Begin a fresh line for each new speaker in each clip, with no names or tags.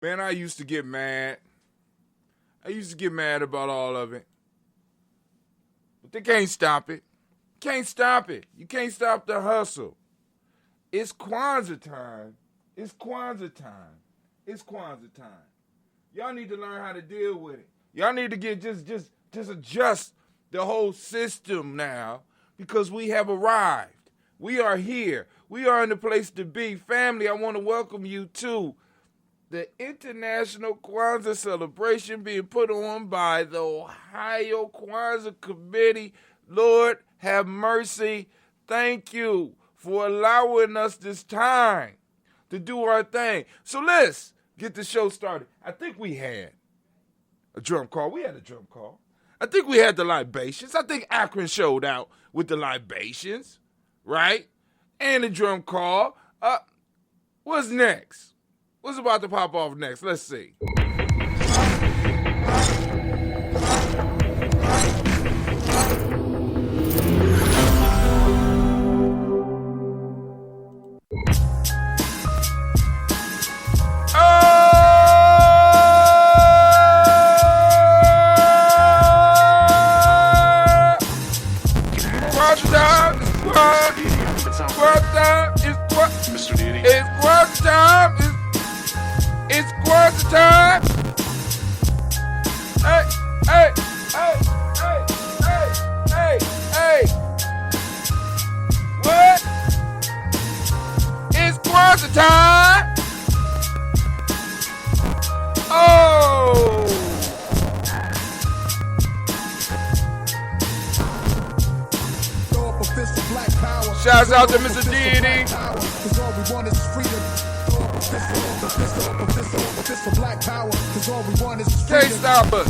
Man, I used to get mad. I used to get mad about all of it. But they can't stop it. Can't stop it. You can't stop the hustle. It's Kwanzaa time. It's Kwanzaa time. It's Kwanzaa time. Y'all need to learn how to deal with it. Y'all need to get just adjust the whole system now because we have arrived. We are here. We are in the place to be. Family, I want to welcome you to the International Kwanzaa celebration being put on by the Ohio Kwanzaa Committee. Lord, have mercy. Thank you for allowing us this time to do our thing. So let's get the show started. I think we had a drum call. We had a drum call. I think we had the libations. I think Akron showed out with the libations, right? And the drum call. What's next? What's about to pop off next? Let's see. It's Kwanzaa time. Hey, hey, hey, hey, hey, hey, hey. What? It's Kwanzaa time. Oh. Shouts out to Mr. Deity. Can't stop us.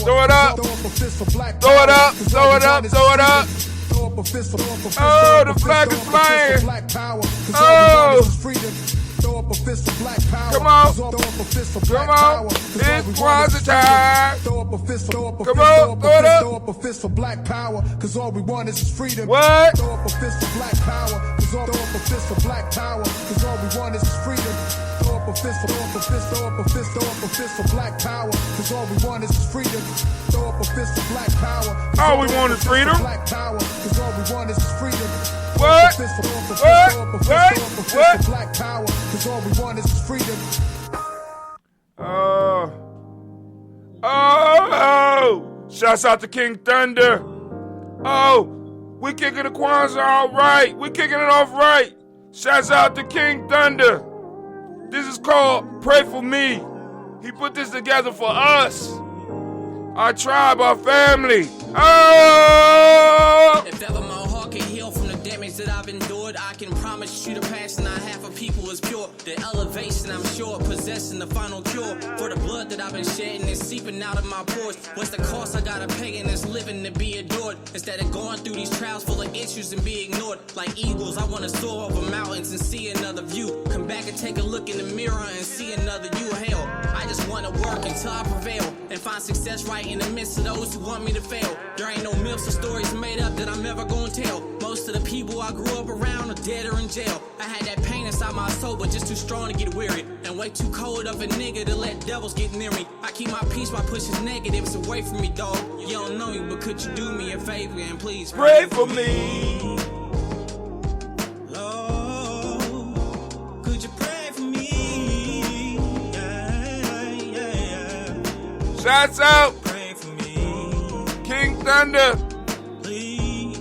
Throw it up. Throw it up. Throw it up. Throw it up. Oh, the flag is flying. Oh. Come on. Come on. It's Kwanzaa time. Come on. Throw it up. Throw up a fist for black power, cause all we want is freedom. What? Throw up a fist for black power, cause all we want is freedom. Throw up a fist, throw up a fist, throw up a fist, throw up a fist for black power, cause all we want is freedom. Throw up a fist for black power. All we want is freedom. Black power, cause all we want is freedom. What? What? What? Black power, cause all we want is freedom. Oh, shouts out to King Thunder. Oh, we're kicking the Kwanzaa all right. We're kicking it off right. Shouts out to King Thunder. This is called Pray For Me. He put this together for us, our tribe, our family. Oh!
If ever my heart can heal from the damage that I've endured, I can promise you the passion I have for people is pure. The elevation, I'm sure, possessing the final cure for the blood that I've been shedding and seeping out of my pores. What's the cost I gotta pay in this living to be adored? Instead of going through these trials full of issues and be ignored. Like eagles, I wanna soar over mountains and see another view. Come back and take a look in the mirror and see another you. Hell, I just wanna work until I prevail and find success right in the midst of those who want me to fail. There ain't no myths or stories made up that I'm ever gonna tell. Most of the people I grew up around are dead or in jail. I had that pain inside my soul, but just too strong to get weary. And way too cold of a nigga to let devils get near me. I keep my peace by pushing negatives away from me, dog. You don't know me, but could you do me a favor and please
pray for me?
Lord, could you pray for me? Yeah, yeah, yeah.
Shots out.
Pray for me.
King Thunder.
Please,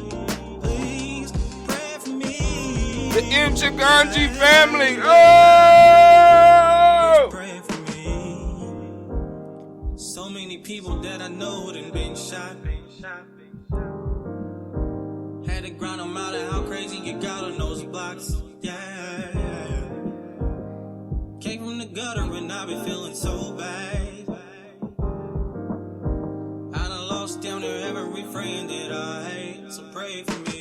the Gye-Nyame family. Oh!
Pray for me. So many people that I know done been shot. Had to grind them out of how crazy you got on those blocks. Yeah. Came from the gutter and I've been feeling so bad. I done lost down there every friend that I hate. So pray for me.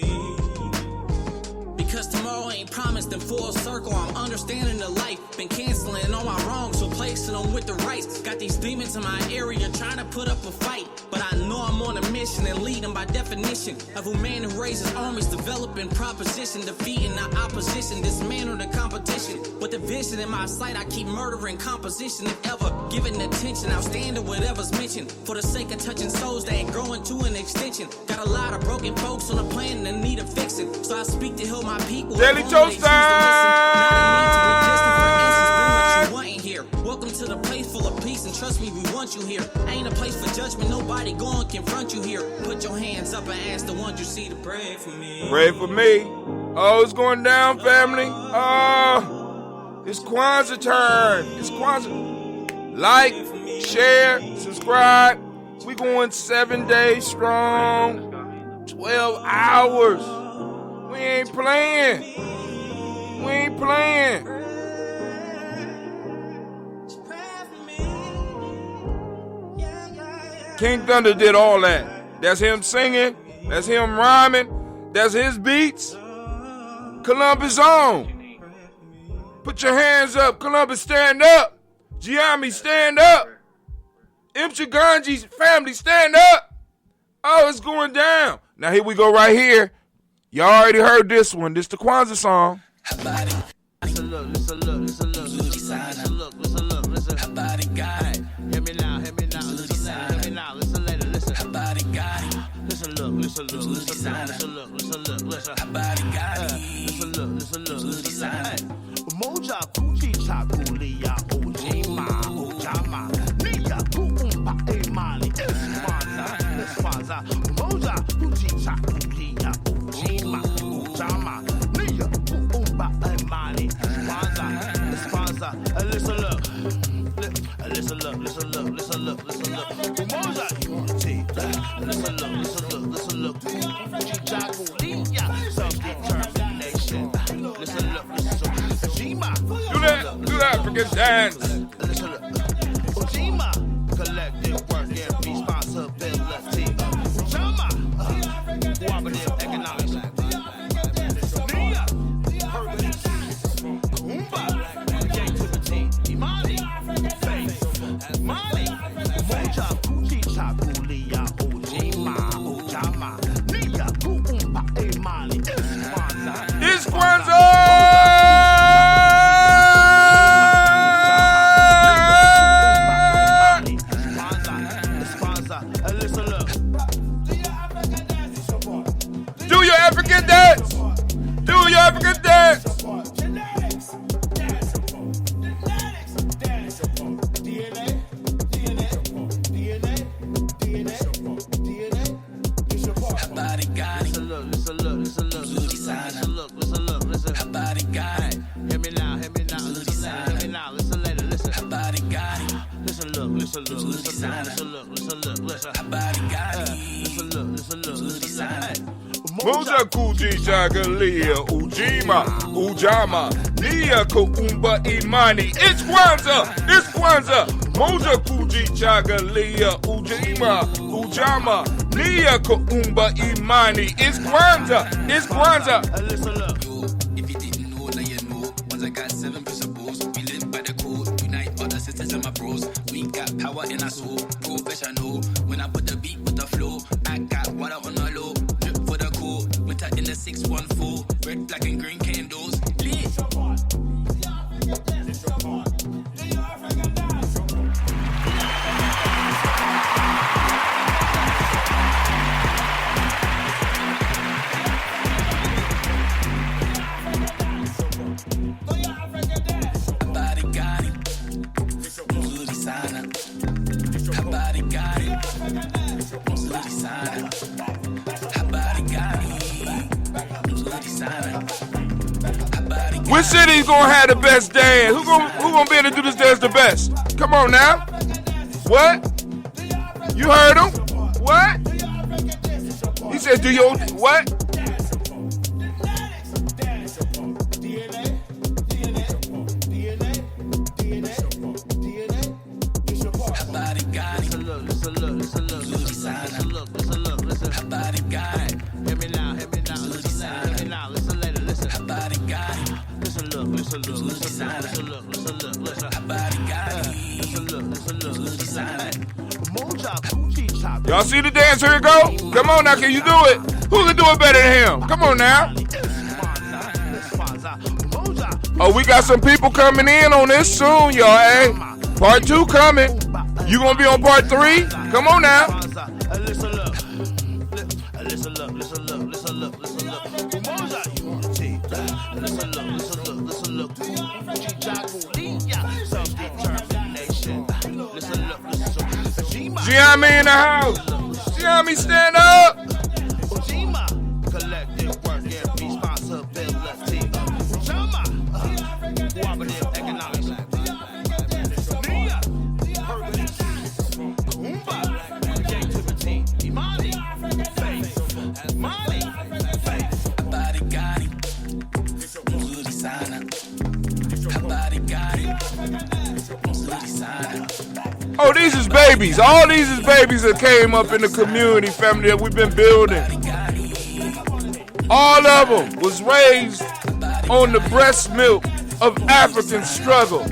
Because tomorrow ain't promised in full circle. I'm understanding the life. Been canceling all my wrongs, replacing them with the rights. Got these demons in my area trying to put up a fight. But I know I'm on a mission and leading by definition of a man who raises armies, developing proposition, defeating the opposition, dismantle the competition. With the vision in my sight, I keep murdering composition. If ever given attention, I'll stand to whatever's mentioned. For the sake of touching souls that ain't growing to an extension. Got a lot of broken folks on the planet that need a fixing. So I speak to heal my people.
Daily Toast time!
Welcome to the place full of peace, and trust me, we want you here. Ain't a place for judgment, nobody go and confront you here. Put your hands up and ask the ones you see to pray for me.
Pray for me. Oh, it's going down, family. It's Kwanzaa turn. It's Kwanzaa. Like, share, subscribe. We going 7 days strong. 12 hours. We ain't playing. We ain't playing. King Thunder did all that. That's him singing. That's him rhyming. That's his beats. Columbus on. Put your hands up. Columbus, stand up. Gye-Nyame, stand up. Gye-Nyame family, stand up. Oh, it's going down. Now here we go right here. Y'all already heard this one. This the Kwanzaa song.
Habari. Listen, look, listen, look, listen, look. Listen, look, listen, look, listen. Habari Gani. Hear me now, hear me now. Listen, hear me now, listen later, listen. Habari Gani. Listen, look, listen, look, listen, look, listen, look, listen, look, listen. Habari Gani. Listen, look, listen, look, listen, look.
Moja Kujichagulia, Ujima, Ujama, Nia Kuumba, Imani, Kwanzaa. Moja Kujichagulia, Ujima, Ujama, Nia Kuumba, Imani, Kwanzaa. Listen, look. Listen, look, listen, look, listen, look, listen, look. Moja unity. Listen, look, listen, look, listen, look. Kujichagulia, self-determination. Listen, look, listen.
Do that African dance.
Listen, look. Ujima, collective work and responsibility. Ujama, cooperative economics. Nia, purpose. Kuumba, creativity. Imani, faith. Mali, Moja, Kujichagulia, Ujima, Ujama. Nia, Kuumba, Imani, Kwanzaa.
It's Kwanzaa! Do your African dance. Do your African dance.
Habari Gani. Listen, look, listen, look, listen, look. Listen, look, listen, look, listen. Habari Gani.
Hear me now, hear me now, listen, hear me now, listen later, listen.
Habari Gani.
Listen, look, listen, look, listen, look, listen, look, listen.
Habari Gani.
Listen, look, listen, look, listen.
Moja Kujichagulia, Ujima, Ujama, Nia Kuumba Imani. It's Kwanzaa, it's Kwanzaa. Moja Kujichagulia, Ujima, Ujama, Nia Kuumba Imani. It's Kwanzaa, it's Kwanzaa.
Listen, look.
If you didn't know, now you know. Once I got 7 principles, we live by the code. Unite all the sisters and my bros. We got power in our soul, professional. When I put the beat with the flow, I got water on the low. Drip for the cold, winter in the 614. Red, black, and green candles. Lit. Habari Gani. Nzuri sana. Habari Gani. Nzuri sana. Habari Gani. Nzuri sana.
Which city's gonna have the best dance? Who gonna be able to do this dance the best? Come on now. What? You heard him? What? He said, do your what?
Habari Gani. Listen, Habari Gani. Hear me now, listen later, listen. Habari Gani. Listen, look. Habari Gani. Listen.
Y'all see the dance? Here it go. Come on now, can you do it? Who can do it better than him? Come on now. Oh, we got some people coming in on this soon, y'all, eh? Part 2 coming. You gonna be on part 3? Come on now.
Listen, look.
Gye-Nyame in the house. Gye-Nyame, stand up.
Collective work and responsibility. Cooperative economics. Creativity. Imani. Faith. Money. Faith.
Habari Gani. Nzuri sana. Habari Gani. Nzuri sana.
Oh, these is babies. All these is babies that came up in the community family that we've been building. All of them was raised on the breast milk of African struggle.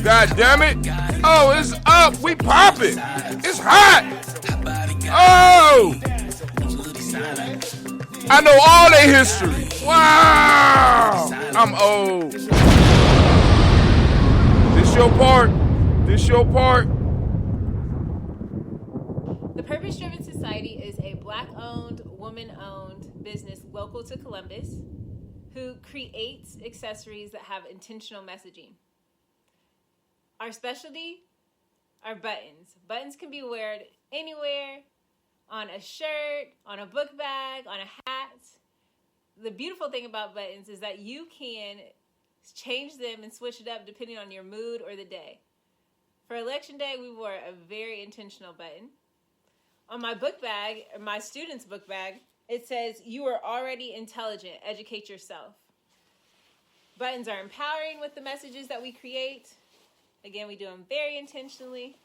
God damn it. Oh, it's up. We popping. It's hot. Oh. I know all their history. Wow. I'm old. This your part.
The Purpose Driven Society is a Black-owned, woman-owned business local to Columbus who creates accessories that have intentional messaging. Our specialty are buttons. Buttons can be worn anywhere, on a shirt, on a book bag, on a hat. The beautiful thing about buttons is that you can change them and switch it up depending on your mood or the day. For Election Day, we wore a very intentional button. On my book bag, or my student's book bag, it says, "You are already intelligent, educate yourself." Buttons are empowering with the messages that we create. Again, we do them very intentionally.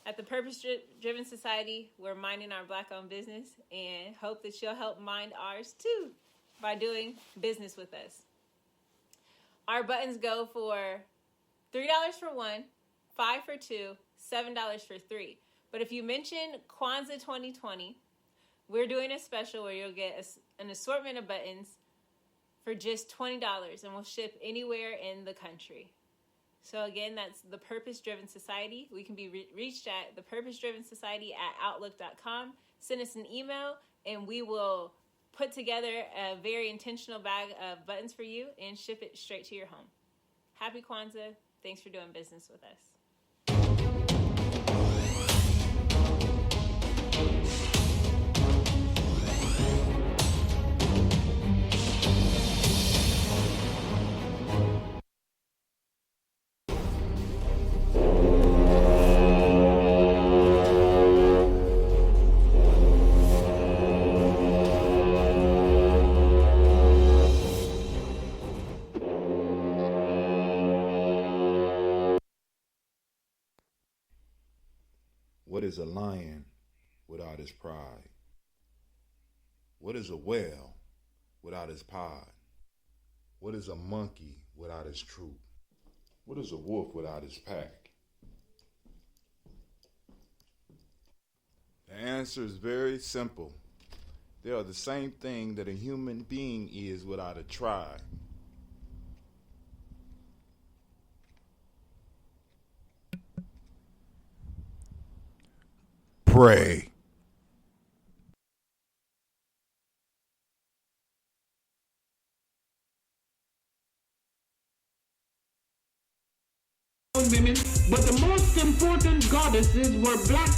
At the Purpose Driven Society, we're minding our Black-owned business and hope that you'll help mind ours too by doing business with us. Our buttons go for $3 for one, $5 for two, $7 for three. But if you mention Kwanzaa 2020, we're doing a special where you'll get an assortment of buttons for just $20, and we'll ship anywhere in the country. So again, that's the Purpose Driven Society. We can be reached at thepurposedrivensociety@outlook.com. Send us an email, and we will put together a very intentional bag of buttons for you and ship it straight to your home. Happy Kwanzaa. Thanks for doing business with us.
What is a lion without his pride? What is a whale without his pod? What is a monkey without his troop? What is a wolf without his pack? The answer is very simple. They are the same thing that a human being is without a tribe. Pray.
Women, but the most important goddesses were black,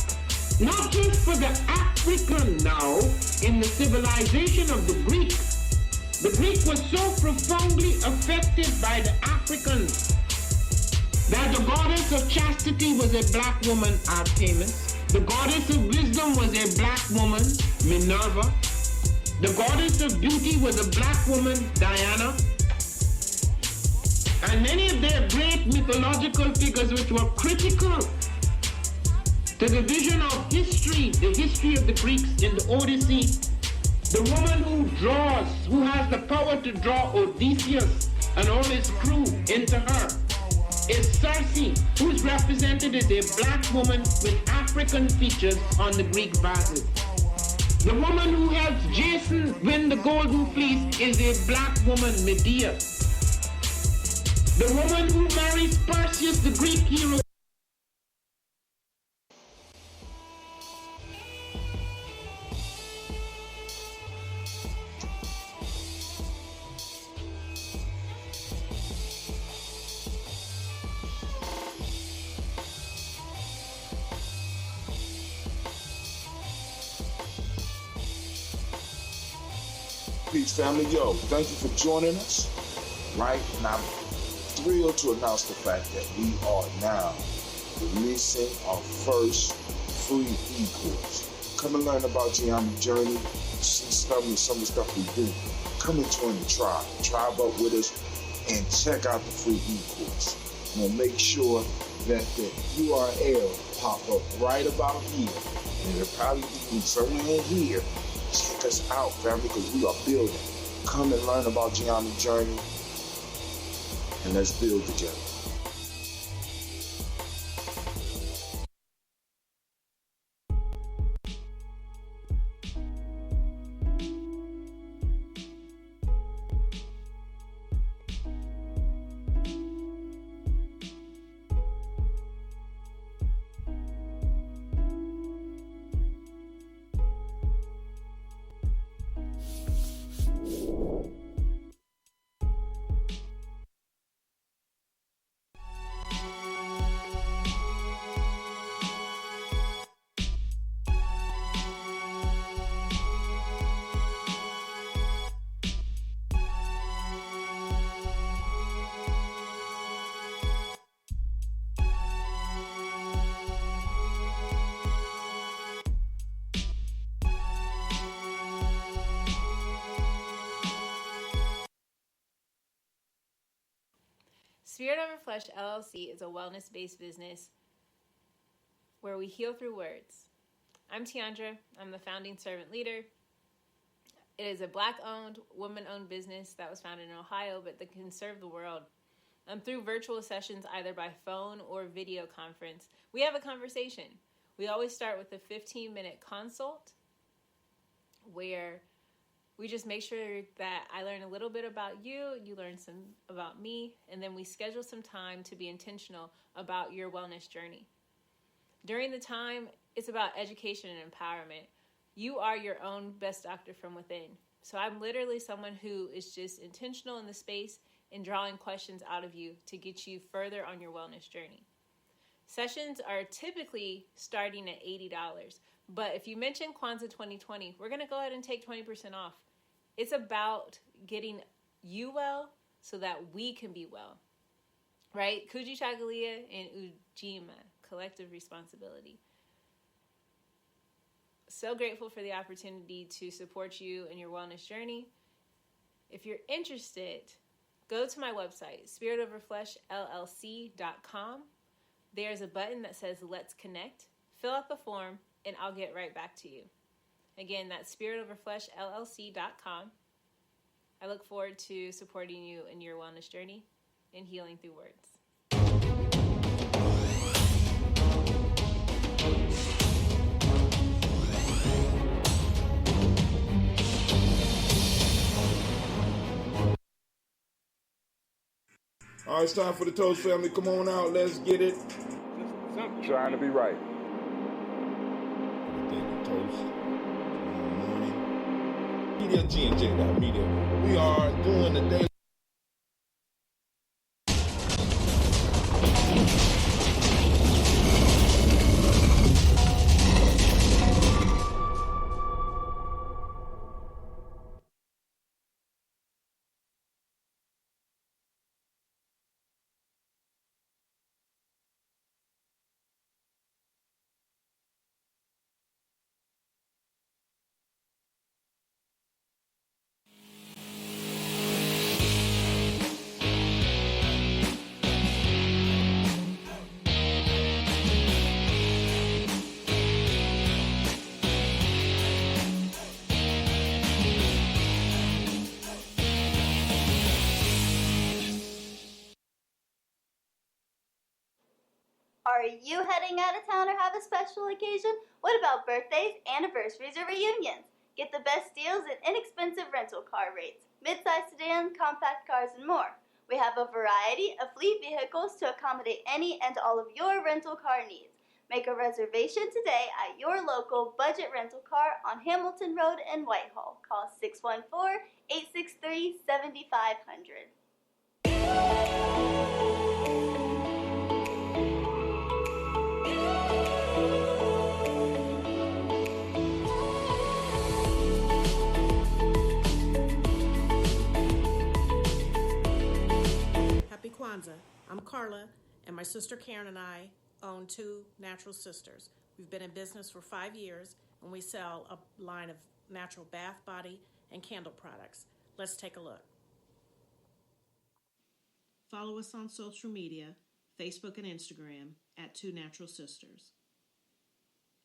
not just for the African now in the civilization of the Greeks, The Greek was so profoundly affected by the Africans that the goddess of chastity was a black woman, Artemis. The goddess of wisdom was a black woman, Minerva. The goddess of beauty was a black woman, Diana. And many of their great mythological figures which were critical to the vision of history, the history of the Greeks in the Odyssey. The woman who draws, who has the power to draw Odysseus and all his crew into her, is Circe, who's represented as a black woman with African features on the Greek vases. The woman who helps Jason win the Golden Fleece is a black woman, Medea. The woman who marries Perseus, the Greek hero.
Peace, family. Yo, thank you for joining us. Right? And I'm thrilled to announce the fact that we are now releasing our first free e-course. Come and learn about Gye-Nyame journey, see some of the stuff we do. Come and join the tribe. Tribe up with us and check out the free e-course. And we'll make sure that the URL pop up right about here. And it'll probably be somewhere in here. Check us out, family, because we are building. Come and learn about Gye-Nyame journey, and let's build together.
Spirit Over Flesh LLC is a wellness-based business where we heal through words. I'm Tiandra. I'm the founding servant leader. It is a Black-owned, woman-owned business that was founded in Ohio, but that can serve the world. Through virtual sessions, either by phone or video conference, we have a conversation. We always start with a 15-minute consult where we just make sure that I learn a little bit about you, you learn some about me, and then we schedule some time to be intentional about your wellness journey. During the time, it's about education and empowerment. You are your own best doctor from within. So I'm literally someone who is just intentional in the space and drawing questions out of you to get you further on your wellness journey. Sessions are typically starting at $80, but if you mention Kwanzaa 2020, we're going to go ahead and take 20% off. It's about getting you well so that we can be well, right? Kujichagulia and Ujima, collective responsibility. So grateful for the opportunity to support you in your wellness journey. If you're interested, go to my website, spiritoverfleshllc.com. There's a button that says Let's Connect. Fill out the form, and I'll get right back to you. Again, that's spiritoverfleshllc.com. I look forward to supporting you in your wellness journey and healing through words.
All right, it's time for the Toast family. Come on out. Let's get it. Trying to be right. Daily Toast. Morning. Media G&J. Media. We are doing the daily.
Are you heading out of town or have a special occasion? What about birthdays, anniversaries, or reunions? Get the best deals and inexpensive rental car rates, mid-size sedans, compact cars, and more. We have a variety of fleet vehicles to accommodate any and all of your rental car needs. Make a reservation today at your local budget rental car on Hamilton Road in Whitehall. Call 614-863-7500.
Happy Kwanzaa. I'm Carla, and my sister Karen and I own Two Natural Sisters. We've been in business for 5 years, and we sell a line of natural bath, body, and candle products. Let's take a look. Follow us on social media, Facebook and Instagram, at Two Natural Sisters.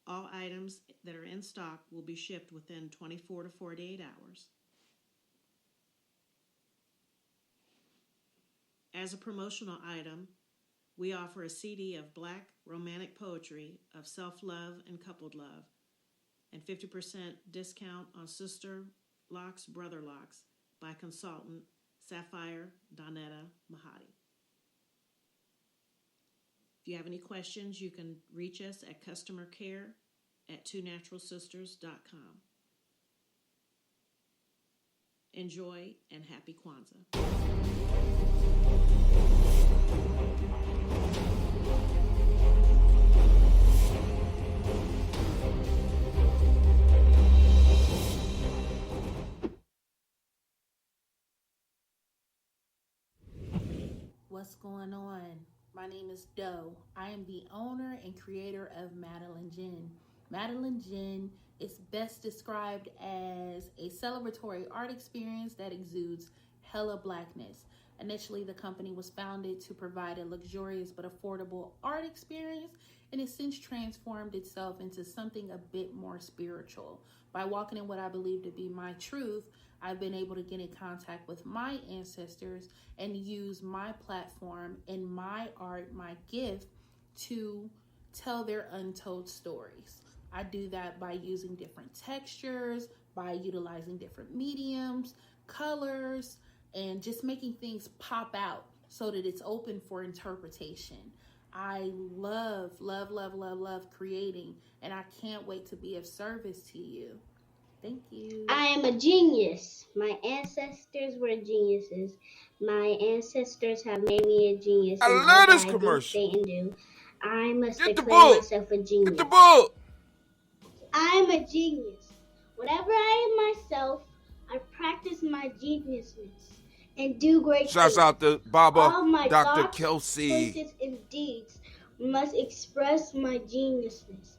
All items that are in stock will be shipped within 24 to 48 hours. As a promotional item, we offer a CD of Black romantic poetry of self-love and coupled love, and 50% discount on Sister Locks, Brother Locks by consultant Sapphire Donetta Mahadi. If you have any questions, you can reach us at customercare@twonaturalsisters.com. Enjoy and happy Kwanzaa.
What's going on? My name is Doe. I am the owner and creator of Madeline Gin. Madeline Gin is best described as a celebratory art experience that exudes hella blackness. Initially, the company was founded to provide a luxurious but affordable art experience, and it's since transformed itself into something a bit more spiritual. By walking in what I believe to be my truth, I've been able to get in contact with my ancestors and use my platform and my art, my gift, to tell their untold stories. I do that by using different textures, by utilizing different mediums, colors, and just making things pop out so that it's open for interpretation. I love creating, and I can't wait to be of service to you. Thank you.
I am a genius. My ancestors were geniuses. My ancestors have made me a genius.
I love this commercial.
I do, and do. I must
Get the
declare
book.
myself a genius.
Get the book.
I'm a genius. Whatever I am myself, I practice my geniusness and do great
Shouts
things.
out to Baba,
All my
Dr.
thoughts,
Kelsey.
choices, and deeds must express my geniusness.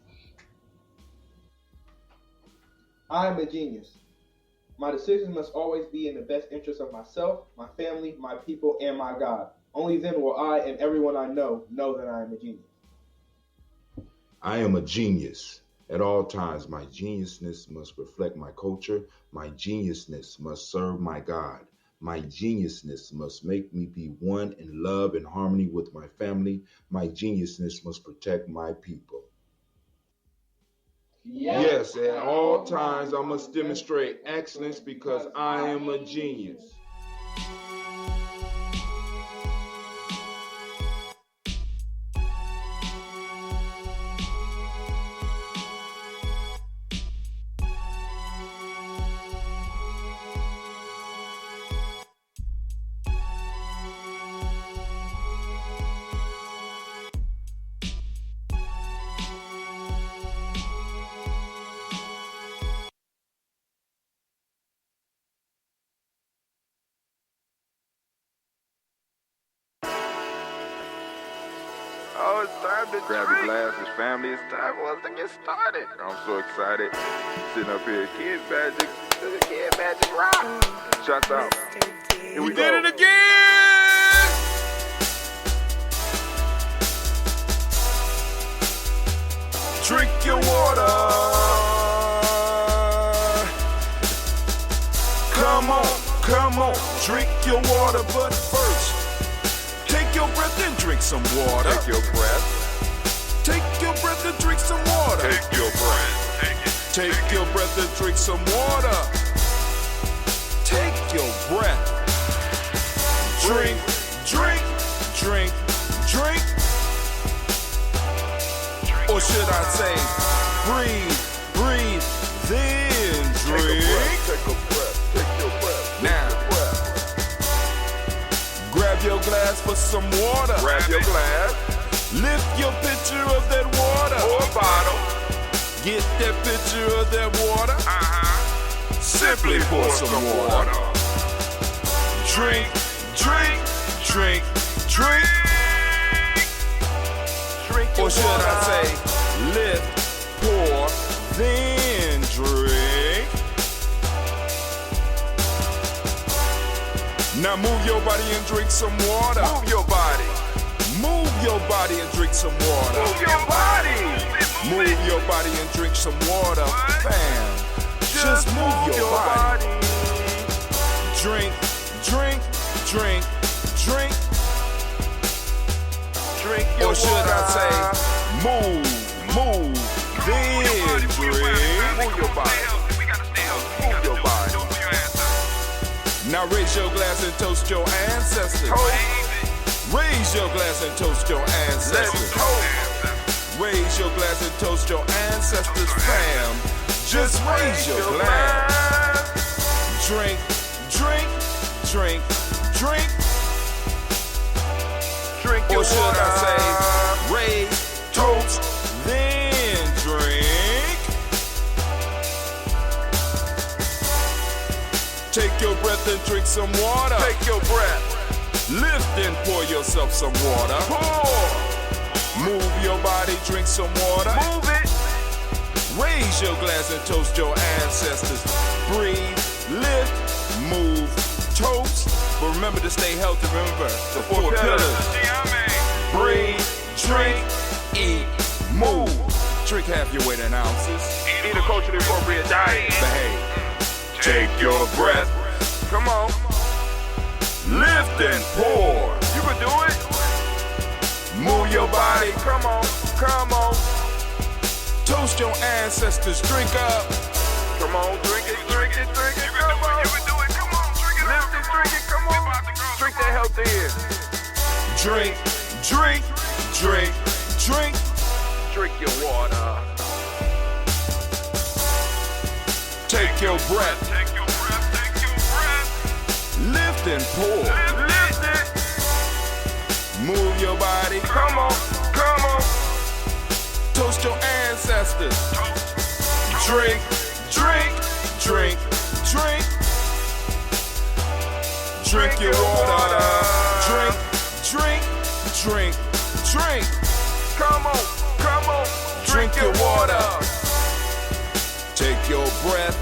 I am a genius. My decisions must always be in the best interest of myself, my family, my people, and my God. Only then will I and everyone I know that I am a genius.
I am a genius. At all times, my geniusness must reflect my culture. My geniusness must serve my God. My geniusness must make me be one in love and harmony with my family. My geniusness must protect my people. Yes, at all times I must demonstrate excellence because I am a genius.
Oh, it's time to grab your glasses, family. It's time for us to get started. I'm so excited. Sitting up here, Kid Magic, Kid Magic Rock. Shouts out. Here we did it again. Drink your water. Come on, drink your water, but first, take your breath and drink some water. Take your breath Take your breath and drink some water.
Take your breath. Take it.
Take your breath and drink some water. Take your breath. Drink, drink, drink, drink. Or should I say, breathe, breathe, then drink.
Take a breath. Take your breath.
Now, grab your glass for some water.
Grab your glass.
Lift your pitcher of that water.
Or a bottle.
Get that pitcher of that water. Simply pour some water. Drink, drink, drink, drink.
Drink your
or should
water.
I say, lift, pour, then drink. Now move your body and drink some water.
Move your body.
Move your body and drink some water.
Move your body.
Move your body and drink some water. Bam. Just move your body. Drink, drink, drink, drink.
Drink your
or should
water.
I say, move, then drink.
Move your body. Move your body.
Now raise your glass and toast your ancestors. Raise your glass and toast your ancestors. Raise your glass and toast your ancestors, fam. Just raise your glass. Drink, drink, drink, drink.
Drink your
or should
water.
I say, raise, toast, then drink. Take your breath and drink some water.
Take your breath.
Lift and pour yourself some water.
Pour.
Move your body, drink some water.
Move it.
Raise your glass and toast your ancestors. Breathe, lift, move, toast. But remember to stay healthy. Remember the four pillars. Breathe, drink, eat, move. Drink half your weight in ounces.
Eat a culturally appropriate diet.
Behave. Take your breath.
Come on.
Lift and pour.
You can do it.
Move your body.
Come on. Come on.
Toast your ancestors. Drink up.
Come on. Drink it. Drink it. Drink it. Come on. You can do it. Come on. Drink it. Lift it. Drink it. Come on. Drink that healthy air.
Drink, drink, drink, drink.
Drink your water.
Take your breath.
Take your breath. Take your breath.
Lift and pour.
Lift it.
Move your body.
Come on. Come on.
Toast your ancestors. Drink, drink, drink, drink. Drink your water. Drink, drink, drink, drink.
Come on. Come on.
Drink your water. Take your breath.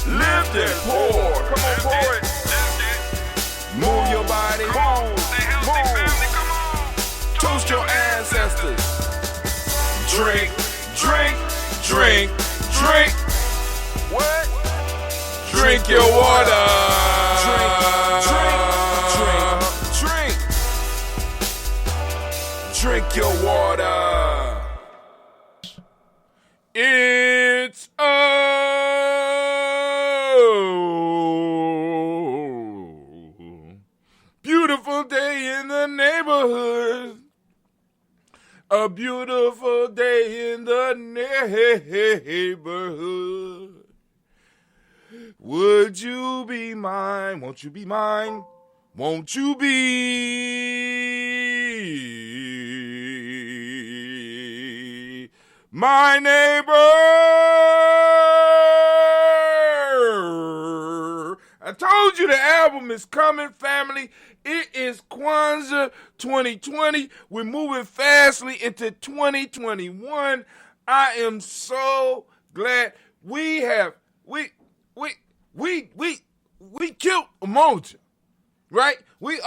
Lift and pour.
Come on, pour it.
Move your body.
Move.
Toast your ancestors. Drink, drink, drink, drink.
What?
Drink your water. Drink, drink, drink, drink. Drink your water. It's a beautiful day in the neighborhood. A beautiful day in the neighborhood. Would you be mine? Won't you be mine? Won't you be my neighbor? I told you the album is coming, family. It is Kwanzaa 2020. We're moving fastly into 2021. I am so glad we killed Emoji, right? We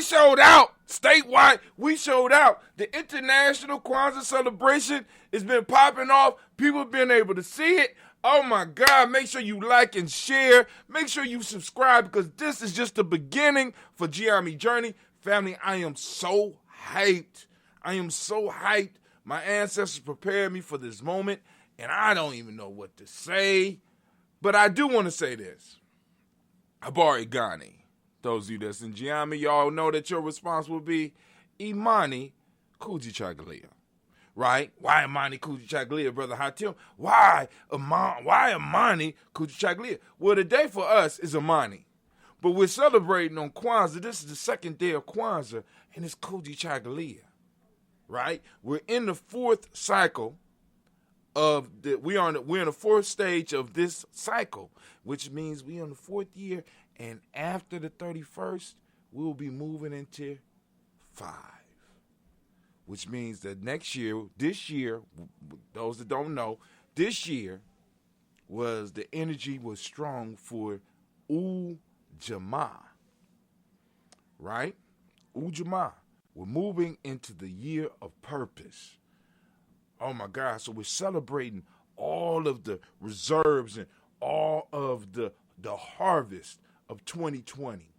sold out statewide. We sold out. The international Kwanzaa celebration has been popping off. People have been able to see it. Oh my God, make sure you like and share. Make sure you subscribe because this is just the beginning for Gye-Nyame Journey. Family, I am so hyped. I am so hyped. My ancestors prepared me for this moment, and I don't even know what to say. But I do want to say this. Habari, Gani. Those of you that's in Gye-Nyame, y'all know that your response will be Imani, Kujichagulia. Right? Why Imani Kujichagulia, Brother Hatim? Why Imani Kujichagulia? Well, the day for us is Imani. But we're celebrating on Kwanzaa. This is the second day of Kwanzaa, and it's Kujichagulia. Right? We're in the fourth cycle of we're in the fourth stage of this cycle, which means we're in the fourth year, and after the 31st, we'll be moving into 5. Which means that this year, those that don't know, this year the energy was strong for Ujamaa. Right? Ujamaa. We're moving into the year of purpose. Oh my God. So we're celebrating all of the reserves and all of the harvest of 2020.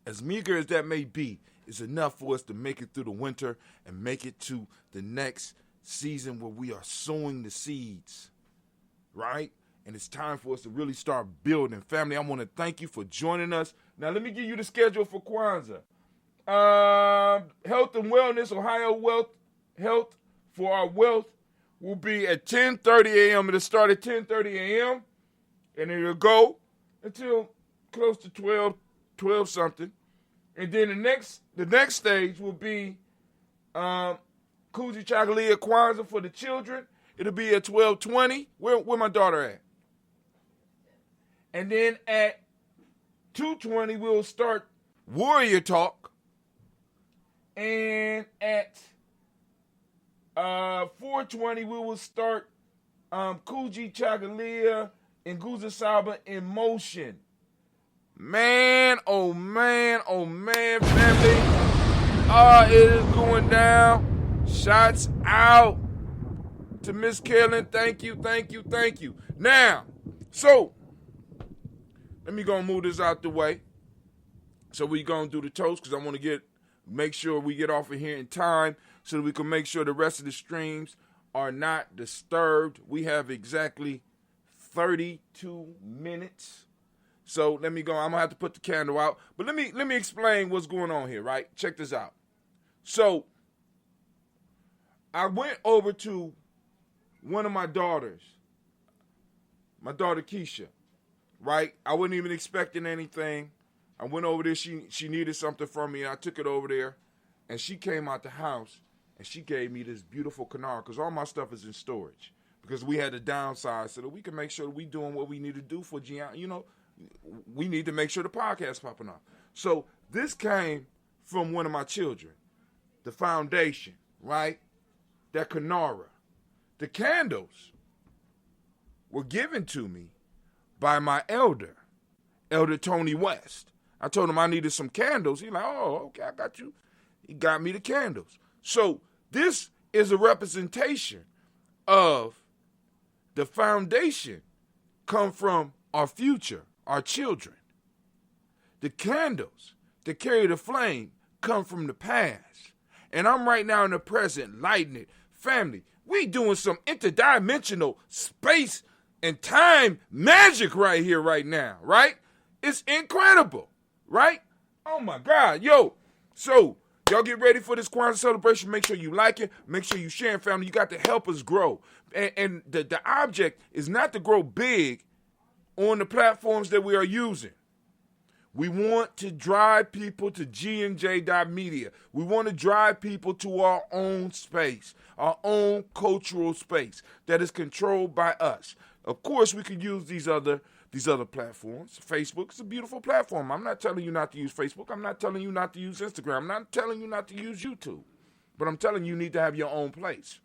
As meager as that may be, it's enough for us to make it through the winter and make it to the next season where we are sowing the seeds, right? And it's time for us to really start building. Family, I want to thank you for joining us. Now, let me give you the schedule for Kwanzaa. Health and Wellness, Ohio Health for Our Wealth will be at 10:30 a.m. It'll start at 10:30 a.m. and it'll go until close to 12 something. And then the next stage will be Kujichagulia Kwanzaa for the children. It'll be at 12:20. Where my daughter at? And then at 2:20 we'll start Warrior Talk. And at 4:20 we will start Kujichagulia and Guza Saba in motion. Man, oh man, family. It is going down. Shots out to Miss Carolyn. Thank you. Now, so, let me go and move this out the way. So we going to do the toast because I want to make sure we get off of here in time so that we can make sure the rest of the streams are not disturbed. We have exactly 32 minutes. So let me go. I'm going to have to put the candle out. But let me explain what's going on here, right? Check this out. So I went over to one of my daughters, my daughter Keisha, right? I wasn't even expecting anything. I went over there. She needed something from me, and I took it over there. And she came out the house, and she gave me this beautiful canard because all my stuff is in storage because we had to downsize so that we can make sure that we doing what we need to do for Gye-Nyame. You know, we need to make sure the podcast's popping up. So this came from one of my children, the foundation, right? That Kanara. The candles were given to me by my elder Tony West. I told him I needed some candles. He's like, oh, okay, I got you. He got me the candles. So this is a representation of the foundation come from our future, our children. The candles that carry the flame come from the past. And I'm right now in the present lighting it. Family, we doing some interdimensional space and time magic right here, right now, right? It's incredible, right? Oh my God, yo. So, y'all get ready for this Kwanzaa celebration. Make sure you like it. Make sure you share it, family. You got to help us grow. And the object is not to grow big on the platforms that we are using. We want to drive people to gnj.media. We want to drive people to our own space, our own cultural space that is controlled by us. Of course, we could use these other platforms. Facebook is a beautiful platform. I'm not telling you not to use Facebook. I'm not telling you not to use Instagram. I'm not telling you not to use YouTube. But I'm telling you need to have your own place.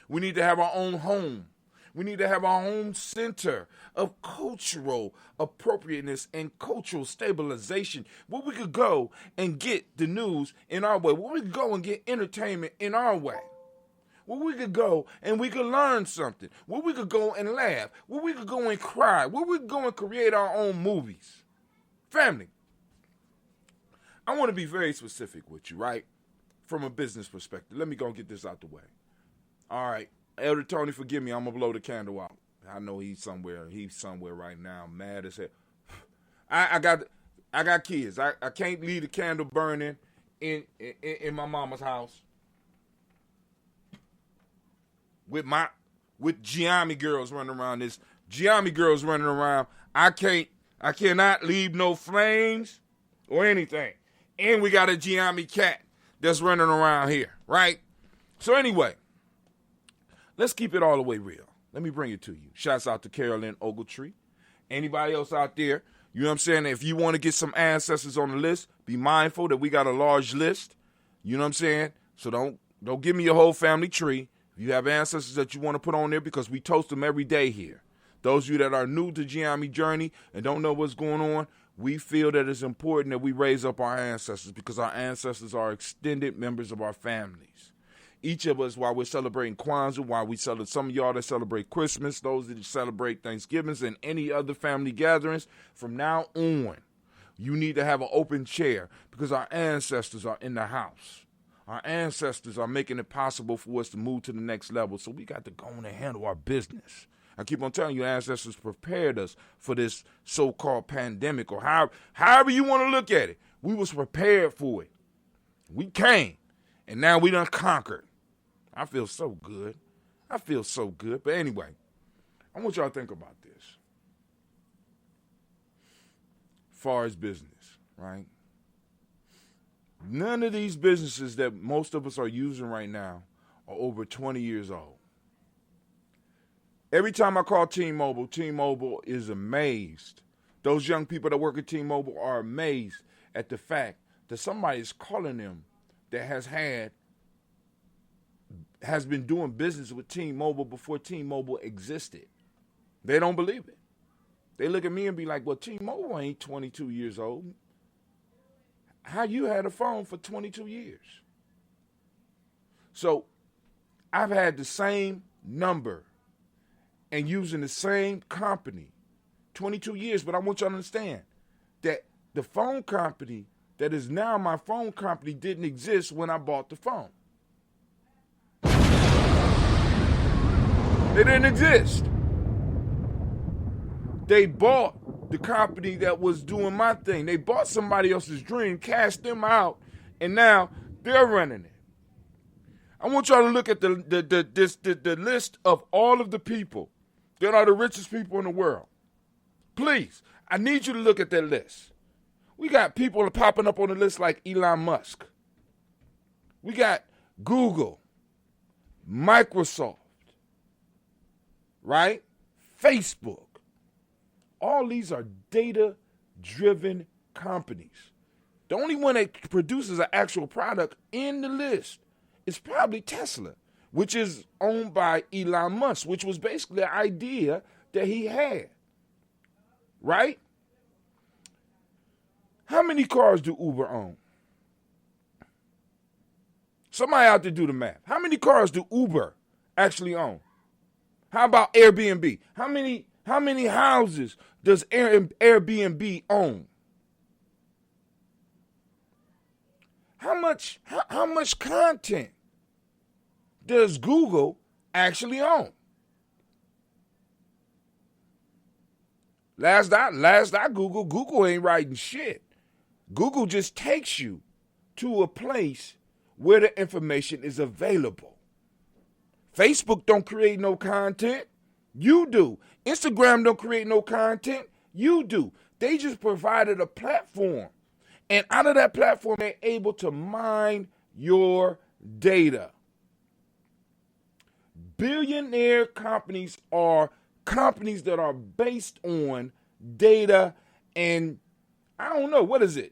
We need to have our own home. We need to have our own center of cultural appropriateness and cultural stabilization where we could go and get the news in our way, where we could go and get entertainment in our way, where we could go and we could learn something, where we could go and laugh, where we could go and cry, where we could go and create our own movies. Family, I want to be very specific with you, right? From a business perspective. Let me go and get this out the way. All right. Elder Tony, forgive me. I'm going to blow the candle out. I know he's somewhere right now, mad as hell. I got kids. I can't leave the candle burning in my mama's house with Gye-Nyame girls running around. This Gye-Nyame girls running around. I cannot leave no flames or anything. And we got a Gye-Nyame cat that's running around here, right? So anyway, let's keep it all the way real. Let me bring it to you. Shouts out to Carolyn Ogletree. Anybody else out there, you know what I'm saying? If you want to get some ancestors on the list, be mindful that we got a large list. You know what I'm saying? So don't give me your whole family tree. If you have ancestors that you want to put on there, because we toast them every day here. Those of you that are new to Gye-Nyame journey and don't know what's going on, we feel that it's important that we raise up our ancestors because our ancestors are extended members of our families. Each of us, while we're celebrating Kwanzaa, while we celebrate, some of y'all that celebrate Christmas, those that celebrate Thanksgivings and any other family gatherings, from now on, you need to have an open chair because our ancestors are in the house. Our ancestors are making it possible for us to move to the next level, so we got to go on and handle our business. I keep on telling you, ancestors prepared us for this so-called pandemic, or however you want to look at it. We was prepared for it. We came, and now we done conquered. I feel so good. But anyway, I want y'all to think about this. As far as business, right? None of these businesses that most of us are using right now are over 20 years old. Every time I call T-Mobile is amazed. Those young people that work at T-Mobile are amazed at the fact that somebody is calling them that has been doing business with T-Mobile before T-Mobile existed. They don't believe it. They look at me and be like, well, T-Mobile ain't 22 years old. How you had a phone for 22 years? So I've had the same number and using the same company 22 years, but I want you to understand that the phone company that is now my phone company didn't exist when I bought the phone. They didn't exist. They bought the company that was doing my thing. They bought somebody else's dream, cashed them out, and now they're running it. I want y'all to look at the list of all of the people that are the richest people in the world. Please, I need you to look at that list. We got people popping up on the list like Elon Musk. We got Google, Microsoft, right? Facebook. All these are data-driven companies. The only one that produces an actual product in the list is probably Tesla, which is owned by Elon Musk, which was basically the idea that he had, right? How many cars do Uber own? Somebody out there do the math. How many cars do Uber actually own? How about Airbnb? How many houses does Airbnb own? How much content does Google actually own? Last I Google ain't writing shit. Google just takes you to a place where the information is available. Facebook don't create no content. You do. Instagram don't create no content. You do. They just provided a platform. And out of that platform, they're able to mine your data. Billionaire companies are companies that are based on data and I don't know, what is it?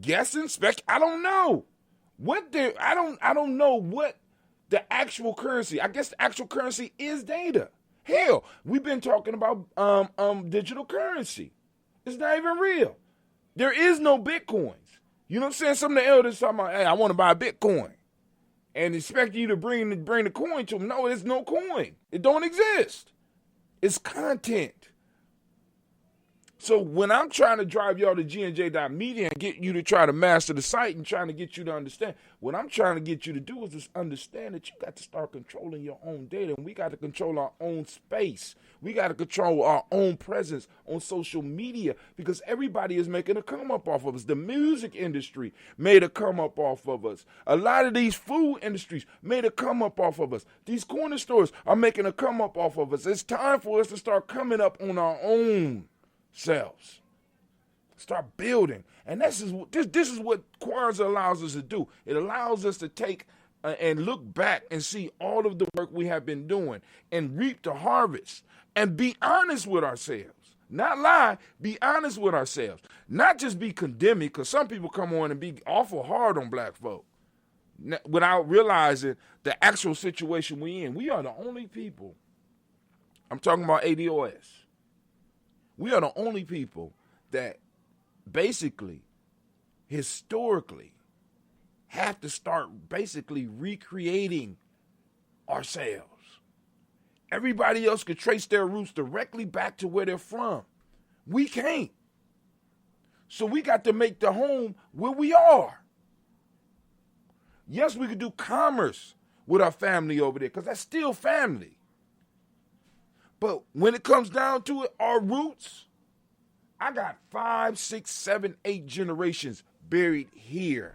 Guessing, I don't know. I don't know what the actual currency. I guess the actual currency is data. Hell, we've been talking about digital currency. It's not even real. There is no Bitcoins. You know what I'm saying? Some of the elders talking about, hey, I want to buy a Bitcoin. And expect you to bring the coin to them. No, there's no coin. It don't exist. It's content. So when I'm trying to drive y'all to gnj.media and get you to try to master the site and trying to get you to understand, what I'm trying to get you to do is just understand that you got to start controlling your own data, and we got to control our own space. We got to control our own presence on social media, because everybody is making a come up off of us. The music industry made a come up off of us. A lot of these food industries made a come up off of us. These corner stores are making a come up off of us. It's time for us to start coming up on our own selves. Start building. And this is what Kwanzaa allows us to do. It allows us to take and look back and see all of the work we have been doing and reap the harvest and be honest with ourselves. Not lie, be honest with ourselves. Not just be condemning, because some people come on and be awful hard on black folk without realizing the actual situation we in. We are the only people, I'm talking about ADOS, we are the only people that basically, historically, have to start basically recreating ourselves. Everybody else could trace their roots directly back to where they're from. We can't. So we got to make the home where we are. Yes, we could do commerce with our family over there, because that's still family. But when it comes down to it, our roots, I got 5, 6, 7, 8 generations buried here.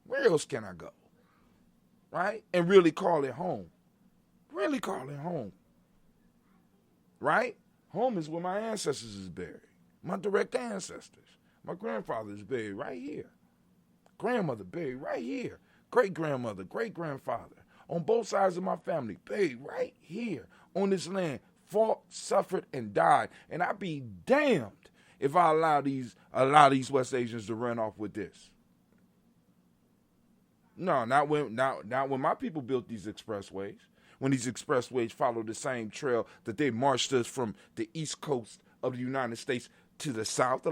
Where else can I go? Right? And really call it home. Really call it home. Right? Home is where my ancestors is buried. My direct ancestors. My grandfather is buried right here. Grandmother buried right here. Great-grandmother, great-grandfather. On both sides of my family, buried right here on this land. Fought, suffered, and died. And I'd be damned if I allow these West Asians to run off with this. No, not when my people built these expressways. When these expressways followed the same trail that they marched us from the east coast of the United States to the south. A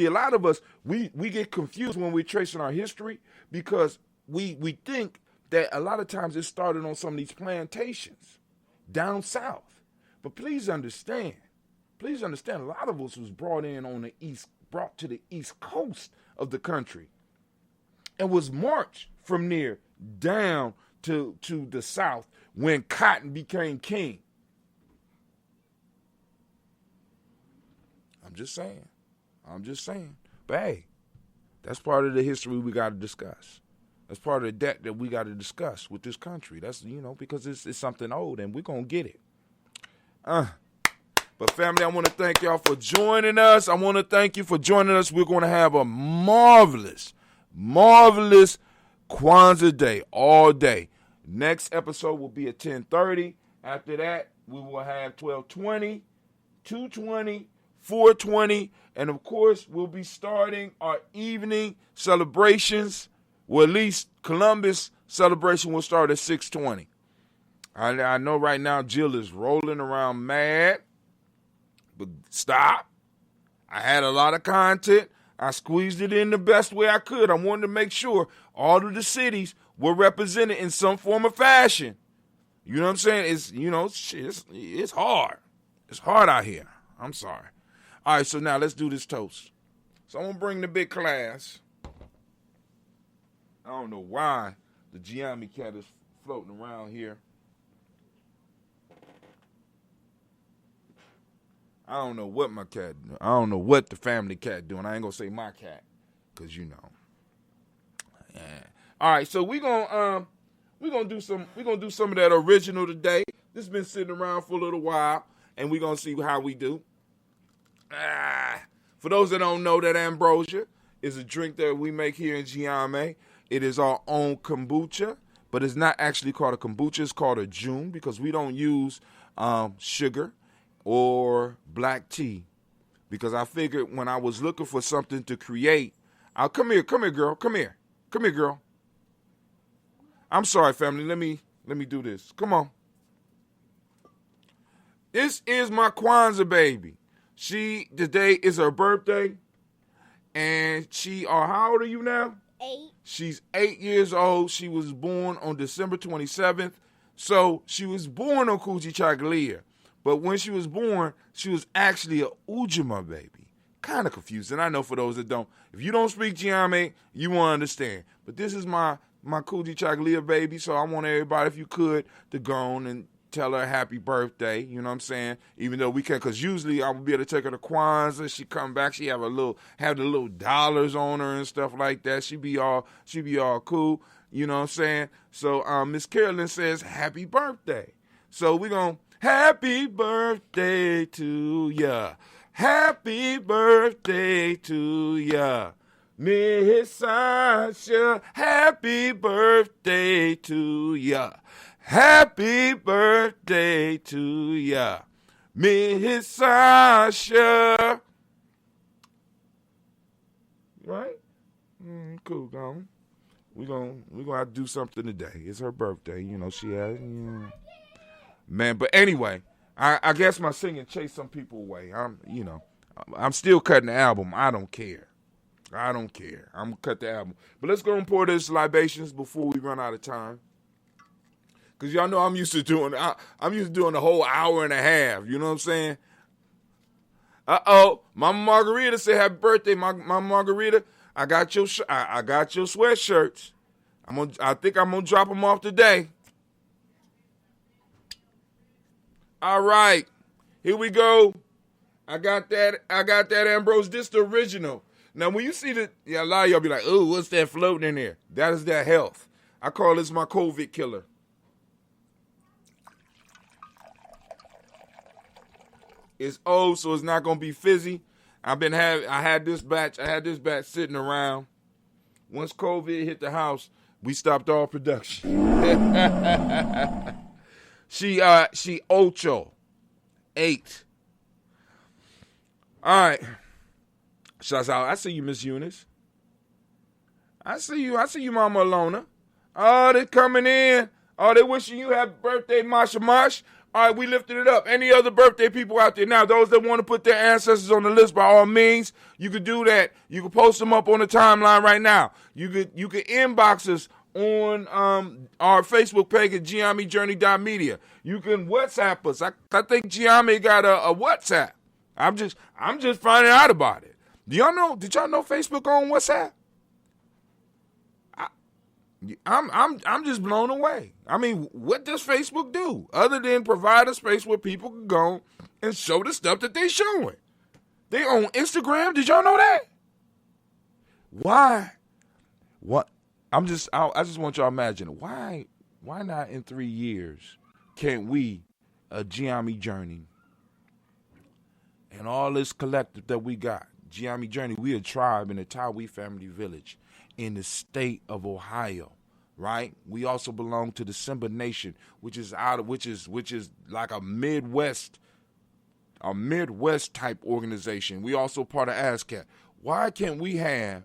lot of us, we get confused when we're tracing our history, because we think that a lot of times it started on some of these plantations down south. But please understand, a lot of us was brought to the east coast of the country and was marched from there down to the south when cotton became king. I'm just saying. But hey, that's part of the history we got to discuss. That's part of the debt that we got to discuss with this country. That's, because it's something old, and we're going to get it. But family, I want to thank y'all for joining us. I want to thank you for joining us. We're going to have a marvelous Kwanzaa day all day. Next episode will be at 10:30. After that, we will have 12:20, 2:20, 4:20, and of course, we'll be starting our evening celebrations. Well, at least Columbus celebration will start at 6:20. I know right now Jill is rolling around mad, but stop. I had a lot of content. I squeezed it in the best way I could. I wanted to make sure all of the cities were represented in some form of fashion. You know what I'm saying? It's hard. It's hard out here. I'm sorry. All right, so now let's do this toast. So I'm going to bring the big class. I don't know why the Gye-Nyame cat is floating around here. I don't know what my cat doing. I don't know what the family cat doing. I ain't gonna say my cat, cause Yeah. All right, so we're gonna do some of that original today. This has been sitting around for a little while, and we're gonna see how we do. For those that don't know, that ambrosia is a drink that we make here in Gye-Nyame. It is our own kombucha, but it's not actually called a kombucha. It's called a june, because we don't use sugar or black tea, because I figured when I was looking for something to create, come here, girl. Come here, girl. I'm sorry, family. Let me do this. Come on. This is my Kwanzaa baby. Today is her birthday, and how old are you now?
8.
She's 8 years old. She was born on December 27th, so she was born on Kujichagulia. But when she was born, she was actually a Ujima baby. kind of confusing. I know for those that don't. If you don't speak Gye-Nyame, you won't understand. But this is my Kujichagulia baby, so I want everybody, if you could, to go on and tell her happy birthday, you know what I'm saying? Even though we can't, because usually I would be able to take her to Kwanzaa. She come back, she have the little dollars on her and stuff like that. She be all cool, you know what I'm saying? So Miss Carolyn says happy birthday. So we gonna happy birthday to ya. Happy birthday to ya. Miss Sasha, happy birthday to ya. Happy birthday to ya, Miss Sasha. Right? Cool, gone. We're gonna have to do something today. It's her birthday, you know. She has, man. But anyway, I guess my singing chased some people away. I'm still cutting the album. I don't care. I'm gonna cut the album. But let's go and pour this libations before we run out of time. Because y'all know I'm used to doing the whole hour and a half. You know what I'm saying? Mama Margarita said happy birthday, Mama Margarita. I got your sweatshirts. I think I'm gonna drop them off today. All right, here we go. I got that Ambrose. This the original. Now when you see a lot of y'all be like, "Ooh, what's that floating in there?" That is that health. I call this my COVID killer. It's old, so it's not gonna be fizzy. I had this batch sitting around. Once COVID hit the house, we stopped all production. She 8. All right. Shouts out. I see you, Miss Eunice. I see you, Mama Alona. Oh, they coming in. Oh, they wishing you happy birthday, Masha Mosh. All right, we lifted it up. Any other birthday people out there? Now, those that want to put their ancestors on the list, by all means, you could do that. You can post them up on the timeline right now. You could inbox us on our Facebook page at Gye-Nyame You can WhatsApp us. I think Gye-Nyame got a WhatsApp. I'm just finding out about it. Did y'all know Facebook on WhatsApp? I'm just blown away. I mean, what does Facebook do other than provide a space where people can go and show the stuff that they showing? They on Instagram. Did y'all know that? Why? What? I just want y'all to imagine why not in 3 years can't we a Gye-Nyame journey and all this collective that we got? Gye-Nyame journey. We a tribe in the Tawi family village in the state of Ohio, right? We also belong to the Simba Nation, which is like a Midwest type organization. We also part of ASCAP. Why can't we have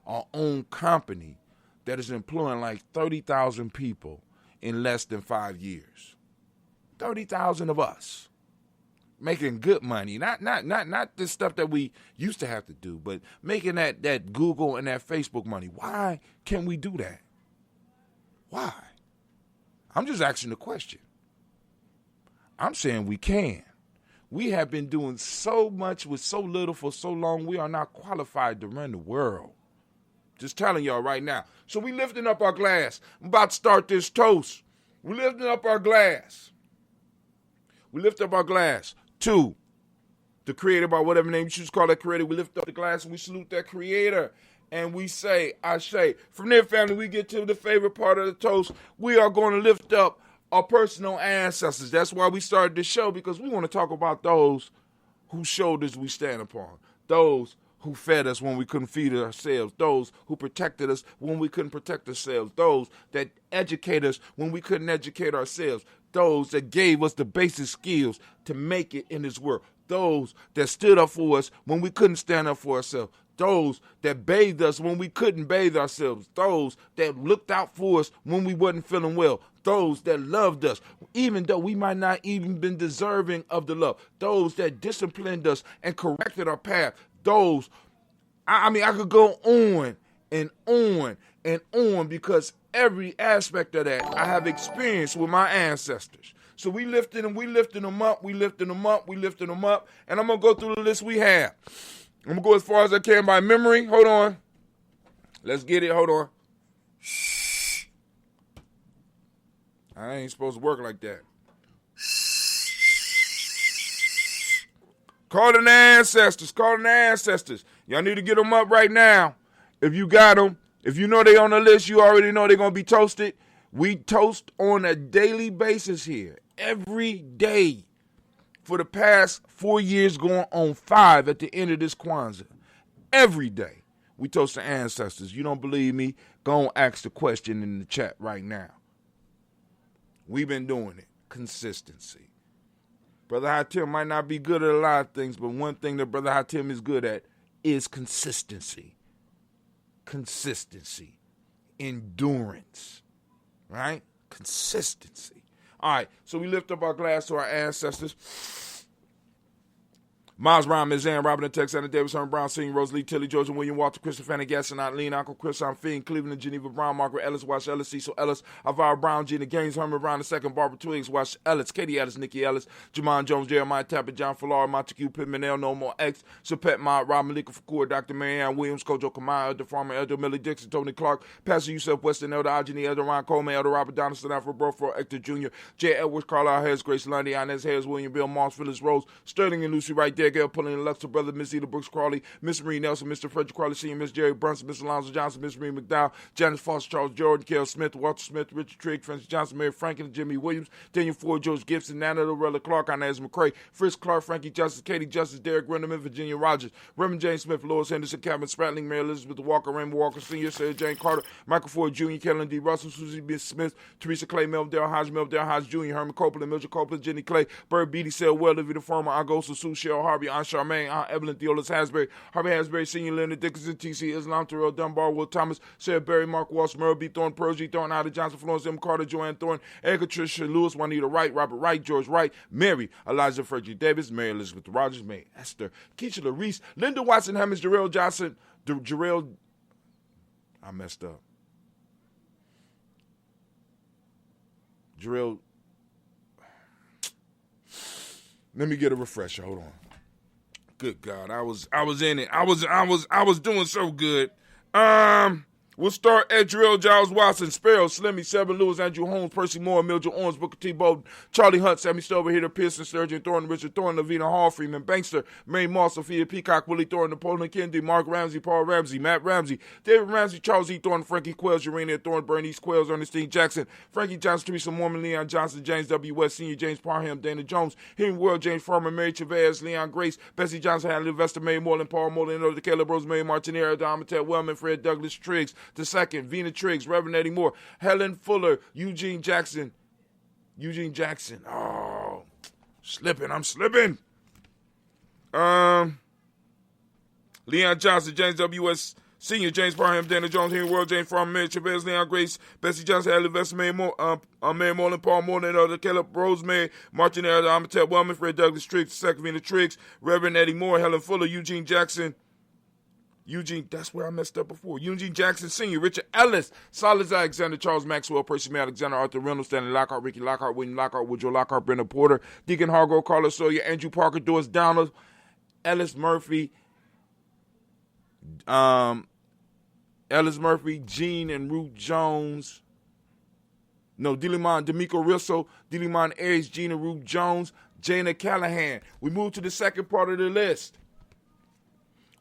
our own company that is employing like 30,000 people in less than 5 years? 30,000 of us. Making good money, not the stuff that we used to have to do, but making that Google and that Facebook money. Why can't we do that? Why? I'm just asking the question. I'm saying we can. We have been doing so much with so little for so long, we are not qualified to run the world. Just telling y'all right now. So we lifting up our glass. I'm about to start this toast. We lifting up our glass. We lift up our glass to the creator, by whatever name you choose to call that creator. We lift up the glass and we salute that creator. And we say, Ashe. From there, family, we get to the favorite part of the toast. We are going to lift up our personal ancestors. That's why we started this show, because we want to talk about those whose shoulders we stand upon. Those who fed us when we couldn't feed ourselves. Those who protected us when we couldn't protect ourselves. Those that educate us when we couldn't educate ourselves. Those that gave us the basic skills to make it in this world. Those that stood up for us when we couldn't stand up for ourselves. Those that bathed us when we couldn't bathe ourselves. Those that looked out for us when we wasn't feeling well. Those that loved us, even though we might not even been deserving of the love. Those that disciplined us and corrected our path. Those, I could go on and on and on, because every aspect of that I have experienced with my ancestors. So we lifting them up, and I'm going to go through the list we have. I'm going to go as far as I can by memory. Hold on. Let's get it. Hold on. I ain't supposed to work like that. Call in the ancestors. Call in the ancestors. Y'all need to get them up right now. If you got them, if you know they on the list, you already know they're going to be toasted. We toast on a daily basis here. Every day. For the past 4 years, going on 5 at the end of this Kwanzaa. Every day. We toast the ancestors. You don't believe me? Go and ask the question in the chat right now. We've been doing it. Consistency. Brother Hatim might not be good at a lot of things, but one thing that Brother Hatim is good at is consistency. Consistency. Endurance. Right? Consistency. All right, so we lift up our glass to our ancestors. Miles Brown, Ms. Ann, Robert and Tex, Anna Davis, Herman Brown, Senior, Rosalie, Tilly, Georgia, William, Walter, Christopher, Fanny, Gaston, Lean, Uncle Chris, I'm Fiend, Cleveland, Geneva Brown, Margaret Ellis, Wash Ellis, Cecil Ellis, Alvaro Brown, Gina Gaines, Herman Brown II, Barbara Twiggs, Wash Ellis, Katie Ellis, Nikki Ellis, Jamon Jones, Jeremiah Tapper, John Fallar, Montague Pittman, L, No More X, Chapet Mott, Rob Malika Fakur, Dr. Marianne Williams, Kojo Kamai, Elder Farmer, Elder Millie Dixon, Tony Clark, Pastor Yusuf Weston, Elder Ajani, Elder Ron Coleman, Elder Robert Donaldson, Alfred Burford, Hector Jr., J. Edwards, Carlisle Harris, Grace Lundy, Inez Harris, William Bill Moss, Phyllis Rose, Sterling and Lucy right there, Gail Pulling and Lux, Brother Miss Eda Brooks Crawley, Miss Marie Nelson, Mr. Frederick Crawley Sr., Miss Jerry Brunson, Miss Alonzo Johnson, Miss Marie McDowell, Janice Foster, Charles Jordan, Kel Smith, Walter Smith, Richard Trigg, Francis Johnson, Mary Franklin, Jimmy Williams, Daniel Ford, George Gibson, Nana Lorella Clark, Inez McCrae, Frisk Clark, Frankie Justice, Katie Justice, Derek Renderman, Virginia Rogers, Reverend James Smith, Lois Henderson, Calvin Spratling, Mary Elizabeth Walker, Raymond Walker Sr., Sarah Jane Carter, Michael Ford Jr., Kellen D. Russell, Susie B. Smith, Teresa Clay, Melvdale Hodge Jr., Herman Copeland, Mildred Copeland, Jenny Clay, Bird Beatty, Sel Well, Livy the Farmer, Agosto, Sue, Cheryl Harvey, Aunt Charmaine, Aunt Evelyn, Theolis Hasbury, Harvey Hasbury Sr., Leonard Dickinson, T.C. Islam, Terrell Dunbar, Will Thomas, Sarah Berry, Mark Walsh, Merle B. Thorne, Pearl G. Thorne, Ida Johnson, Florence M. Carter, Joanne Thorne, Erica Tricia Lewis, Juanita Wright, Robert Wright, George Wright, Mary, Elijah Frederick Davis, Mary Elizabeth Rogers, May Esther, Keisha Reese, Linda Watson, Hemmings, Jarrell Johnson, I messed up. Jarrell, let me get a refresher. Hold on. Good God, I was in it. I was doing so good. We'll start at Jarrell Giles Watson, Sparrow, Slimmy, Seven Lewis, Andrew Holmes, Percy Moore, Mildred Owens, Booker T. Bowden, Charlie Hunt, Sammy Stover, Hitter Pearson, Sturgeon Thornton, Richard Thornton, Lavina Hall, Freeman Bankster, Mary Moss, Sophia Peacock, Willie Thornton, Napoleon Kennedy, Mark Ramsey, Paul Ramsey, Matt Ramsey, David Ramsey, Charles E. Thornton, Frankie Quells, Urania Thornton, Bernice Quells, Ernestine Jackson, Frankie Johnson, Teresa Mormon, Leon Johnson, James W. West, Sr., James Parham, Dana Jones, Henry World, James Farmer, Mary Chavez, Leon Grace, Bessie Johnson, Hadley Vesta, Mary Moreland, Paul Moreland, Caleb Rosemary Martinez, Amatet Wellman, Fred Douglas Triggs, II, Vina Triggs, Reverend Eddie Moore, Helen Fuller, Eugene Jackson. Oh, I'm slipping. Leon Johnson, James W.S. Senior, James Parham, Dana Jones, Henry World, James Farmer, Mary Chavez, Leon Grace, Bessie Johnson, Hadley Vesta, Mary Moreland, Paul Moreland, Caleb Rosemary Martinez, Amatet Wellman, Fred Douglas Triggs, II, Vina Triggs, Reverend Eddie Moore, Helen Fuller, Eugene Jackson. That's where I messed up before. Eugene Jackson Sr., Richard Ellis, Silas Alexander, Charles Maxwell, Percy May Alexander, Arthur Reynolds, Stanley Lockhart, Ricky Lockhart, William Lockhart, Woodrow Lockhart, Brenda Porter, Deacon Hargrove, Carlos Sawyer, Andrew Parker, Doris Donald, Ellis Murphy, Gene and Ruth Jones. No, D'Amico Risso, Diliman Aries, Gene and Ruth Jones, Jana Callahan. We move to the second part of the list.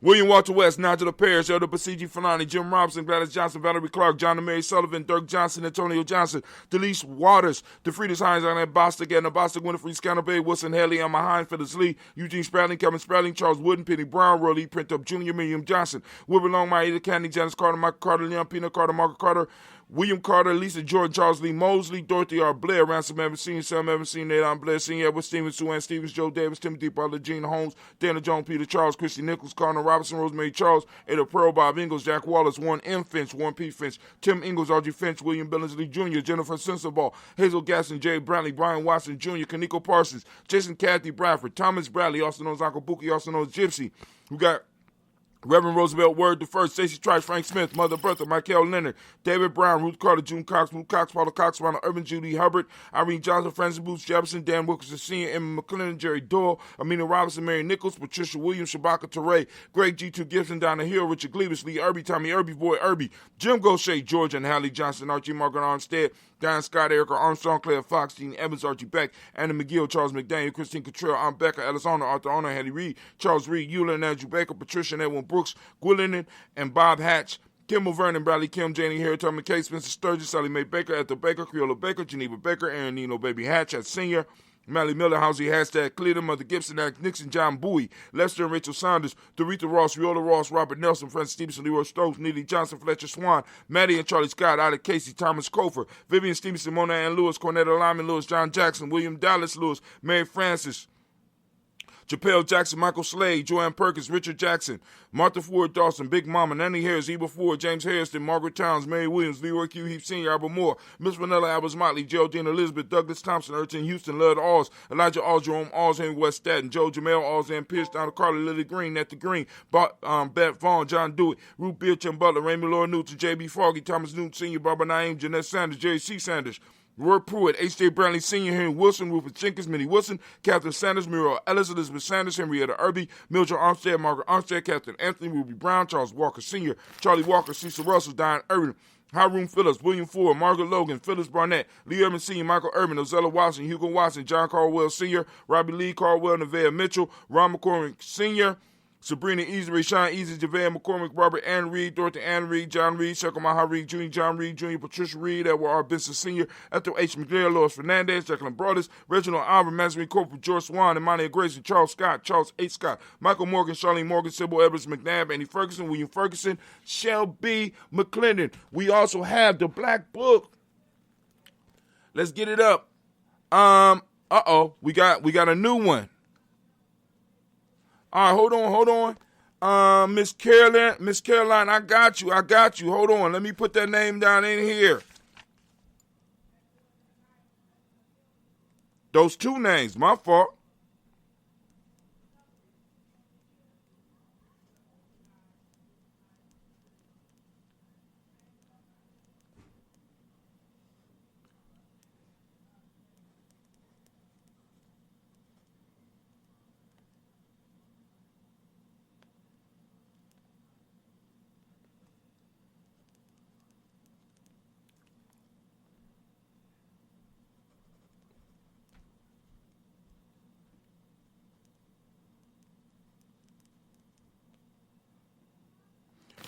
William Walter West, Nigel Parrish, Elder Basiji Fulani, Jim Robinson, Gladys Johnson, Valerie Clark, John and Mary Sullivan, Dirk Johnson, Antonio Johnson, Delise Waters, DeFriedis Hines, Anna Bostic, Edna Bostic, Winifred Scanner Bay, Wilson Haley, Emma Hine, Phyllis Lee, Eugene Spradling, Kevin Spradling, Charles Wooden, Penny Brown, Roy Print Up Jr., Miriam Johnson, Wilbur Longmire, Ada Candy, Janice Carter, Michael Carter, Leon Pina Carter, Margaret Carter, William Carter, Lisa Jordan, Charles Lee Mosley, Dorothy R. Blair, Ransom Evans Sr., Sam Evans Sr., Nate Blair Sr., Edward Stevens, Sue Ann Stevens, Joe Davis, Timothy Butler, Gene Holmes, Dana Jones, Peter Charles, Christy Nichols, Connor Robinson, Rosemary Charles, Ada Pearl, Bob Ingalls, Jack Wallace, Warren M. Finch, Warren P. Finch, Tim Ingalls, R.G. Finch, William Billingsley Jr., Jennifer Sensabaugh, Hazel Gasson, Jay Brantley, Brian Watson Jr., Kaniko Parsons, Jason Kathy Bradford, Thomas Bradley, also known as Uncle Bookie, also known as Gypsy. We got Reverend Roosevelt Word the First, Stacey Trice, Frank Smith, Mother Bertha, Michael Leonard, David Brown, Ruth Carter, June Cox, Luke Cox, Paula Cox, Ronald Urban, Judy Hubbard, Irene Johnson, Francis Booth Jefferson, Dan Wilkerson Sr., Emma McClellan, Jerry Doyle, Amina Robinson, Mary Nichols, Patricia Williams, Shabaka Teray, Greg G2 Gibson, Donna Hill, Richard Gleavis, Lee Irby, Tommy Irby, Boy Irby, Jim Gaucher, Georgia and Hallie Johnson, Archie Margaret Armstead, Diane Scott, Erica Armstrong, Claire Fox, Dean Evans, Archie Beck, Anna McGill, Charles McDaniel, Christine Cottrell, Aunt Becca, Ellis Honor, Arthur Honor, Hattie Reed, Charles Reed, Eula and Andrew Baker, Patricia and Edwin Brooks, Gwillinan and Bob Hatch, Kimball Vernon, Bradley Kim, Janie Harry, Tom McKay, Spencer Sturgis, Sally Mae Baker, Ethel Baker, Creola Baker, Geneva Baker, Aaron Nino Baby Hatch at Senior, Mally Miller, Housie Hashtag Cleveland, Mother Gibson, Alex Nixon, John Bowie, Lester and Rachel Saunders, Doretha Ross, Viola Ross, Robert Nelson, Francis Stevenson, Leroy Stokes, Neely Johnson, Fletcher Swan, Maddie and Charlie Scott, Alec Casey, Thomas Cofer, Vivian Stevenson, Mona Ann Lewis, Cornetta Lyman Lewis, John Jackson, William Dallas Lewis, Mary Francis, Chappelle Jackson, Michael Slade, Joanne Perkins, Richard Jackson, Martha Ford Dawson, Big Mama, Nanny Harris, Eva Ford, James Harrison, Margaret Towns, Mary Williams, Leroy Q. Heath Sr., Albert Moore, Miss Vanilla Albers Motley, Geraldine Elizabeth, Douglas Thompson, Erton Houston, Lud Alls, Elijah Alls, Jerome Alls, Henry West Staten, Joe Jamel Alls, Ann Pierce, Donna Carly, Lily Green, Netta Green, Beth Vaughn, John Dewey, Ruth Beard, Tim Butler, Raymond Laura Newton, J.B. Foggy, Thomas Newton Sr., Barbara Naeem, Jeanette Sanders, Jerry C. Sanders, Roy Pruitt, H.J. Brownlee Sr., Henry Wilson, Rupert Jenkins, Minnie Wilson, Catherine Sanders, Muriel Ellis, Elizabeth Sanders, Henrietta Irby, Mildred Armstead, Margaret Armstead, Catherine Anthony, Ruby Brown, Charles Walker Sr., Charlie Walker, Cecil Russell, Diane Irvin, Hiram Phillips, William Ford, Margaret Logan, Phyllis Barnett, Lee Urban Sr., Michael Urban, Ozella Watson, Hugo Watson, John Caldwell Sr., Robbie Lee Caldwell, Nevaeh Mitchell, Ron McCormick Sr., Sabrina Easy, Rashawn Easy, JaVale McCormick, Robert Ann Reed, Dorothy Ann Reed, John Reed, Shekel Maha Reed Jr., John Reed Jr., Patricia Reed, Edward R. Benson Sr., Ethel H. McNair, Lois Fernandez, Jacqueline Brothers, Reginald Albert, Mazarin Corporal, George Swan, Imani Grayson, Charles Scott, Charles H. Scott, Michael Morgan, Charlene Morgan, Sybil Edwards, McNabb, Andy Ferguson, William Ferguson, Shelby McClendon. We also have the Black Book. Let's get it up. We got a new one. All right, hold on. Miss Caroline, I got you. Hold on. Let me put that name down in here. Those two names, my fault.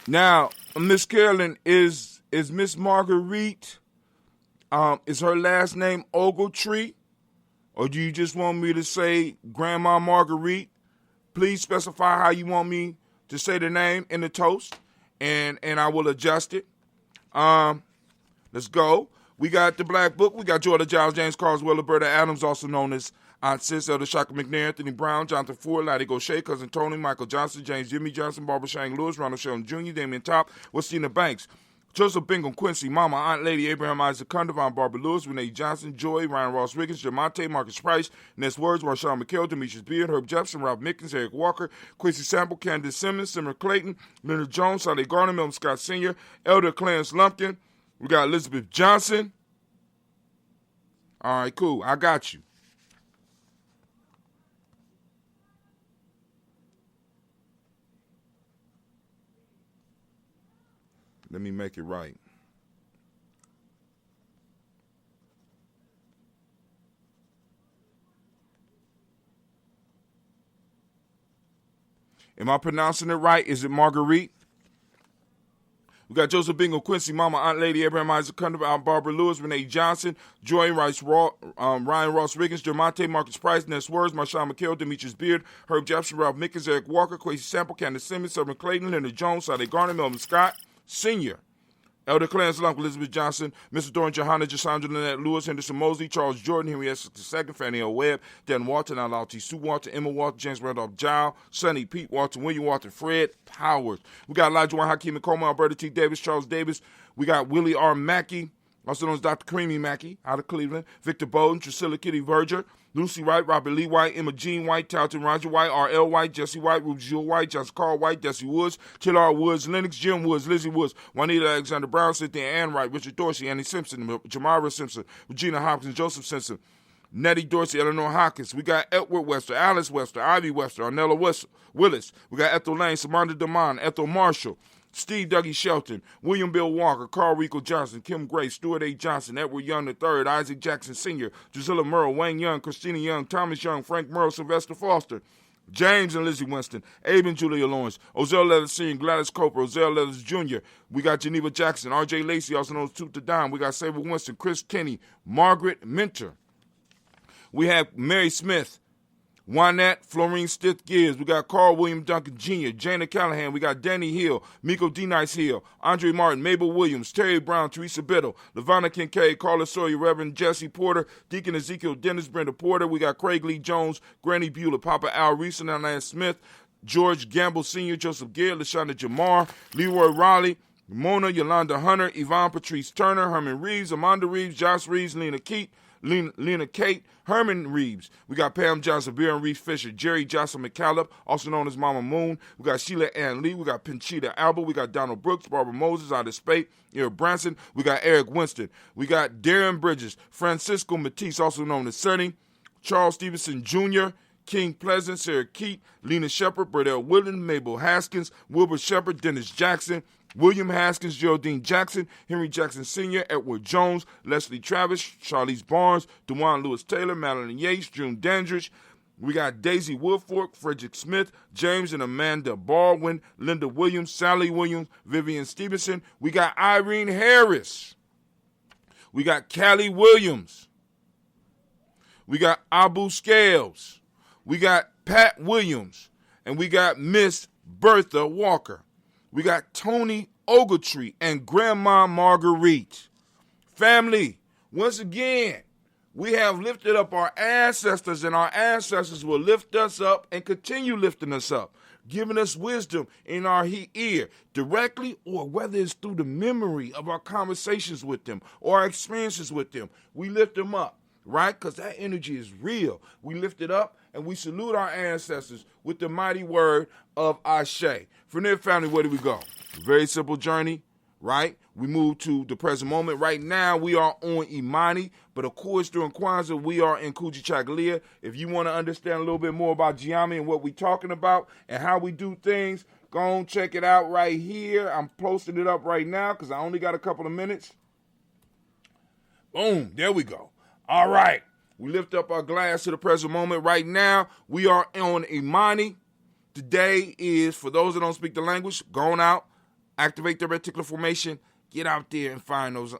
Now, Miss Carolyn, is Miss Marguerite, is her last name Ogletree? Or do you just want me to say Grandma Marguerite? Please specify how you want me to say the name in the toast, and I will adjust it. Let's go. We got the Black Book. We got Jordan Giles, James Carswell, Roberta Adams, also known as Aunt Sis, Elder Shaka McNair, Anthony Brown, Jonathan Ford, Lottie Gaucher, Cousin Tony, Michael Johnson, James Jimmy Johnson, Barbara Shang Lewis, Ronald Sheldon Jr., Damian Top, Westina Banks, Joseph Bingham, Quincy, Mama, Aunt Lady, Abraham Isaac Cundivan, Barbara Lewis, Renee Johnson, Joy, Ryan Ross Riggins, Jamonte, Marcus Price, Ness Words, Marshawn McHale, Demetrius Beard, Herb Jefferson, Rob Mickens, Eric Walker, Quincy Sample, Candace Simmons, Simmer Clayton, Leonard Jones, Sally Garner, Milton Scott Sr., Elder Clarence Lumpkin. We got Elizabeth Johnson. All right, cool. I got you. Let me make it right. Am I pronouncing it right? Is it Marguerite? We got Joseph Bingham, Quincy, Mama, Aunt Lady, Abraham Isaac Cundivan, Barbara Lewis, Renee Johnson, Joy Rice, Ryan Ross Riggins, Jamonte, Marcus Price, Ness Words, Marshawn McHale, Demetrius Beard, Herb Jefferson, Ralph Mickens, Eric Walker, Quincy Sample, Candace Simmons, Summer Clayton, Leonard Jones, Sade Garner, Melvin Scott, Sr., Elder Clarence Lump, Elizabeth Johnson, Mr. Doran Johanna, Jasandra Lynette Lewis, Henderson Mosley, Charles Jordan, Henry S. II, Fannie L. Webb, Dan Walton, Alal T. Sue Walton, Emma Walton, James Randolph Giles, Sonny Pete Walton, William Walton, Fred Powers. We got Elijah Juan Hakeem Coleman, Alberta T. Davis, Charles Davis. We got Willie R. Mackey, also known as Dr. Creamy Mackey, out of Cleveland, Victor Bowden, Drusilla Kitty Verger, Lucy Wright, Robert Lee White, Emma Jean White, Talton Roger White, R.L. White, Jesse White, Ruby Jewel White, Johnson Carl White, Desi Woods, Chillard Woods, Lennox, Jim Woods, Lizzie Woods, Juanita Alexander Brown, Cynthia Ann Wright, Richard Dorsey, Annie Simpson, Jamara Simpson, Regina Hopkins, Joseph Simpson, Nettie Dorsey, Eleanor Hawkins. We got Edward Webster, Alice Webster, Ivy Webster, Arnella Willis. We got Ethel Lane, Samantha DeMond, Ethel Marshall, Steve Dougie Shelton, William Bill Walker, Carl Rico Johnson, Kim Gray, Stuart A. Johnson, Edward Young III, Isaac Jackson Sr., Drusilla Merle, Wayne Young, Christina Young, Thomas Young, Frank Merle, Sylvester Foster, James and Lizzie Winston, Abe and Julia Lawrence, Ozell Leathers Sr., Gladys Cooper, Ozell Leathers Jr., we got Geneva Jackson, R.J. Lacey, also known as Toot the Dime, we got Sable Winston, Chris Kenny, Margaret Minter. We have Mary Smith, Juanette, Florine Stith Gibbs. We got Carl William Duncan Jr., Jana Callahan. We got Danny Hill, Miko D. Nice Hill, Andre Martin, Mabel Williams, Terry Brown, Teresa Biddle, LaVonna Kincaid, Carla Sawyer, Reverend Jesse Porter, Deacon Ezekiel Dennis, Brenda Porter. We got Craig Lee Jones, Granny Bueller, Papa Al Reese, Alan Smith, George Gamble Sr., Joseph Gill, LaShonda Jamar, Leroy Raleigh, Mona Yolanda Hunter, Yvonne Patrice Turner, Herman Reeves, Amanda Reeves, Josh Reeves, Lena Kate, Herman Reeves. We got Pam Johnson, Baron Reeves Fisher, Jerry Johnson McCallum, also known as Mama Moon. We got Sheila Ann Lee. We got Pinchita Alba. We got Donald Brooks, Barbara Moses out of Spate, Eric Branson. We got Eric Winston. We got Darren Bridges, Francisco Matisse, also known as Sonny, Charles Stevenson Jr., King Pleasant, Sarah Keat, Lena Shepard, Burdell Williams, Mabel Haskins, Wilbur Shepard, Dennis Jackson, William Haskins, Geraldine Jackson, Henry Jackson Sr., Edward Jones, Leslie Travis, Charlize Barnes, DeJuan Lewis Taylor, Madeline Yates, June Dandridge. We got Daisy Woodfork, Frederick Smith, James and Amanda Baldwin, Linda Williams, Sally Williams, Vivian Stevenson. We got Irene Harris. We got Callie Williams. We got Abu Scales. We got Pat Williams. And we got Miss Bertha Walker. We got Tony Ogletree and Grandma Marguerite. Family, once again, we have lifted up our ancestors, and our ancestors will lift us up and continue lifting us up, giving us wisdom in our ear, directly or whether it's through the memory of our conversations with them or our experiences with them. We lift them up, right? Because that energy is real. We lift it up, and we salute our ancestors with the mighty word of Ashe. From there, family, where do we go? Very simple journey, right? We move to the present moment. Right now, we are on Imani, but of course, during Kwanzaa, we are in Kujichagulia. If you want to understand a little bit more about Gye-Nyame and what we're talking about and how we do things, go on, check it out right here. I'm posting it up right now because I only got a couple of minutes. Boom, there we go. All right. We lift up our glass to the present moment. Right now, we are on Imani. Today is, for those that don't speak the language, going out, activate the reticular formation, get out there and find those,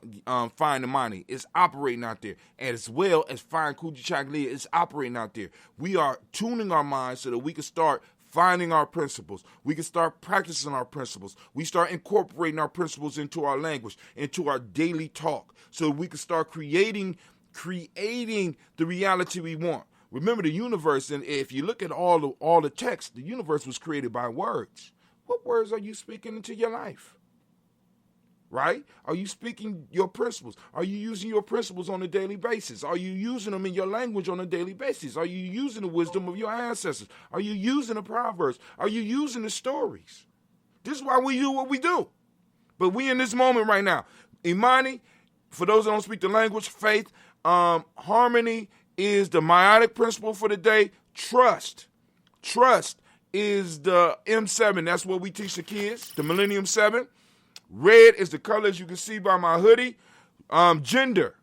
find Imani. It's operating out there. And as well as find Kujichagulia, it's operating out there. We are tuning our minds so that we can start finding our principles. We can start practicing our principles. We start incorporating our principles into our language, into our daily talk, so we can start creating the reality we want. Remember the universe, and if you look at all the text, the universe was created by words. What words are you speaking into your life? Right? Are you speaking your principles? Are you using your principles on a daily basis? Are you using them in your language on a daily basis? Are you using the wisdom of your ancestors? Are you using the proverbs? Are you using the stories? This is why we do what we do. But we in this moment right now. Imani, for those that don't speak the language, faith, harmony is the meiotic principle for the day. Trust is the M7. That's what we teach the kids, the Millennium 7. Red is the color, as you can see by my hoodie. Gender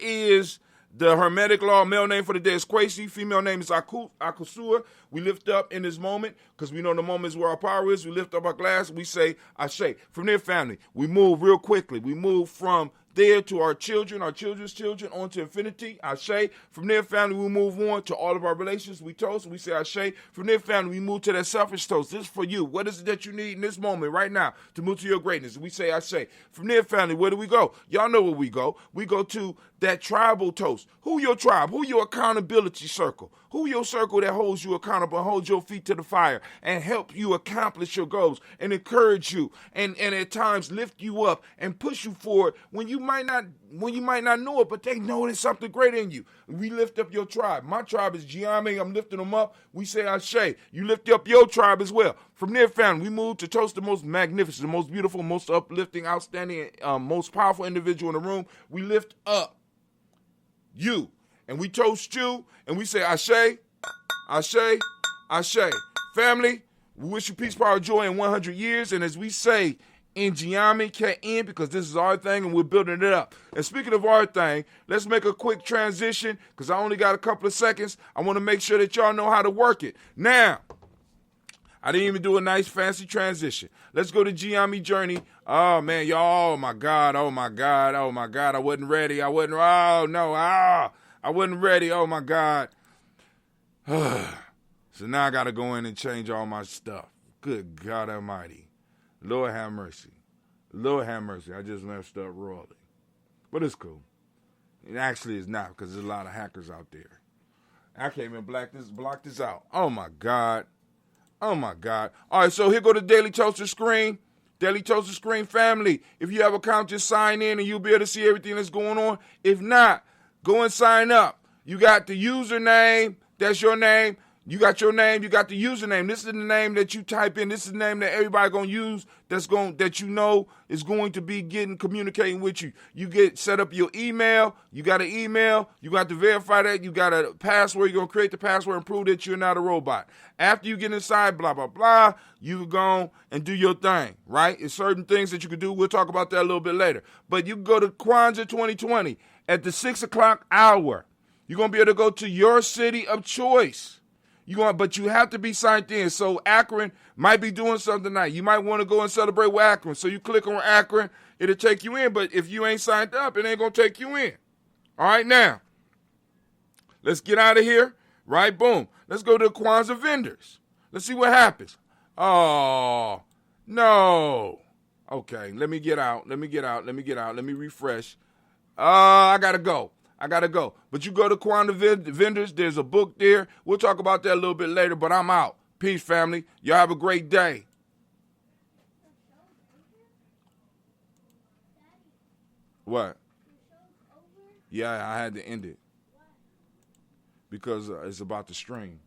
is the Hermetic law. Male name for the day is Kwesi. Female name is Akusua. We lift up in this moment because we know the moment is where our power is. We lift up our glass. We say Ashe. From there, family, we move real quickly. We move from there to our children, our children's children, on to infinity, Ashe. From there, family, we move on to all of our relations. We toast, we say Ashe. From there, family, we move to that selfish toast. This is for you. What is it that you need in this moment, right now, to move to your greatness? We say Ashe. From there, family, where do we go? Y'all know where we go. We go to that tribal toast. Who your tribe? Who your accountability circle? Who your circle that holds you accountable, holds your feet to the fire, and help you accomplish your goals, and encourage you, and at times lift you up and push you forward when you might not know it, but they know there's something great in you. We lift up your tribe. My tribe is Gye-Nyame. I'm lifting them up. We say Ashe. You lift up your tribe as well. From there, family, we move to toast the most magnificent, the most beautiful, most uplifting, outstanding, most powerful individual in the room. We lift up you, and we toast you, and we say Ashe, Ashe, Ashe. Family, we wish you peace, power, joy in 100 years, and as we say in Gye-Nyame, K-N, because this is our thing, and we're building it up. And speaking of our thing, let's make a quick transition, because I only got a couple of seconds. I want to make sure that y'all know how to work it. Now, I didn't even do a nice fancy transition. Let's go to Gye-Nyame Journey. Oh, man, y'all, oh, my God, oh, my God, oh, my God, I wasn't ready. I wasn't ready, oh, my God. So now I got to go in and change all my stuff. Good God Almighty. Lord have mercy. Lord have mercy. I just messed up royally. But it's cool. It actually is not, because there's a lot of hackers out there. I can't even block this out. Oh, my God. Oh, my God. All right, so here go the Daily Toaster screen. Daily Toaster screen family. If you have an account, just sign in and you'll be able to see everything that's going on. If not, go and sign up. You got the username. That's your name. You got your name, you got the username. This is the name that you type in. This is the name that everybody gonna use that you know is going to be communicating with you. You get set up your email, you got an email, you got to verify that, you got a password, you're gonna create the password and prove that you're not a robot. After you get inside, blah, blah, blah, you go and do your thing, right? It's certain things that you can do. We'll talk about that a little bit later. But you can go to Kwanzaa 2020 at the 6 o'clock hour. You're gonna be able to go to your city of choice. But you have to be signed in. So Akron might be doing something tonight. You might want to go and celebrate with Akron. So you click on Akron, it'll take you in. But if you ain't signed up, it ain't going to take you in. All right, now, let's get out of here. Right, boom. Let's go to Kwanzaa vendors. Let's see what happens. Oh, no. Okay, let me get out. Let me refresh. I got to go. But you go to Kwanzaa vendors. There's a book there. We'll talk about that a little bit later, but I'm out. Peace, family. Y'all have a great day. What? Yeah, I had to end it. Because it's about to stream.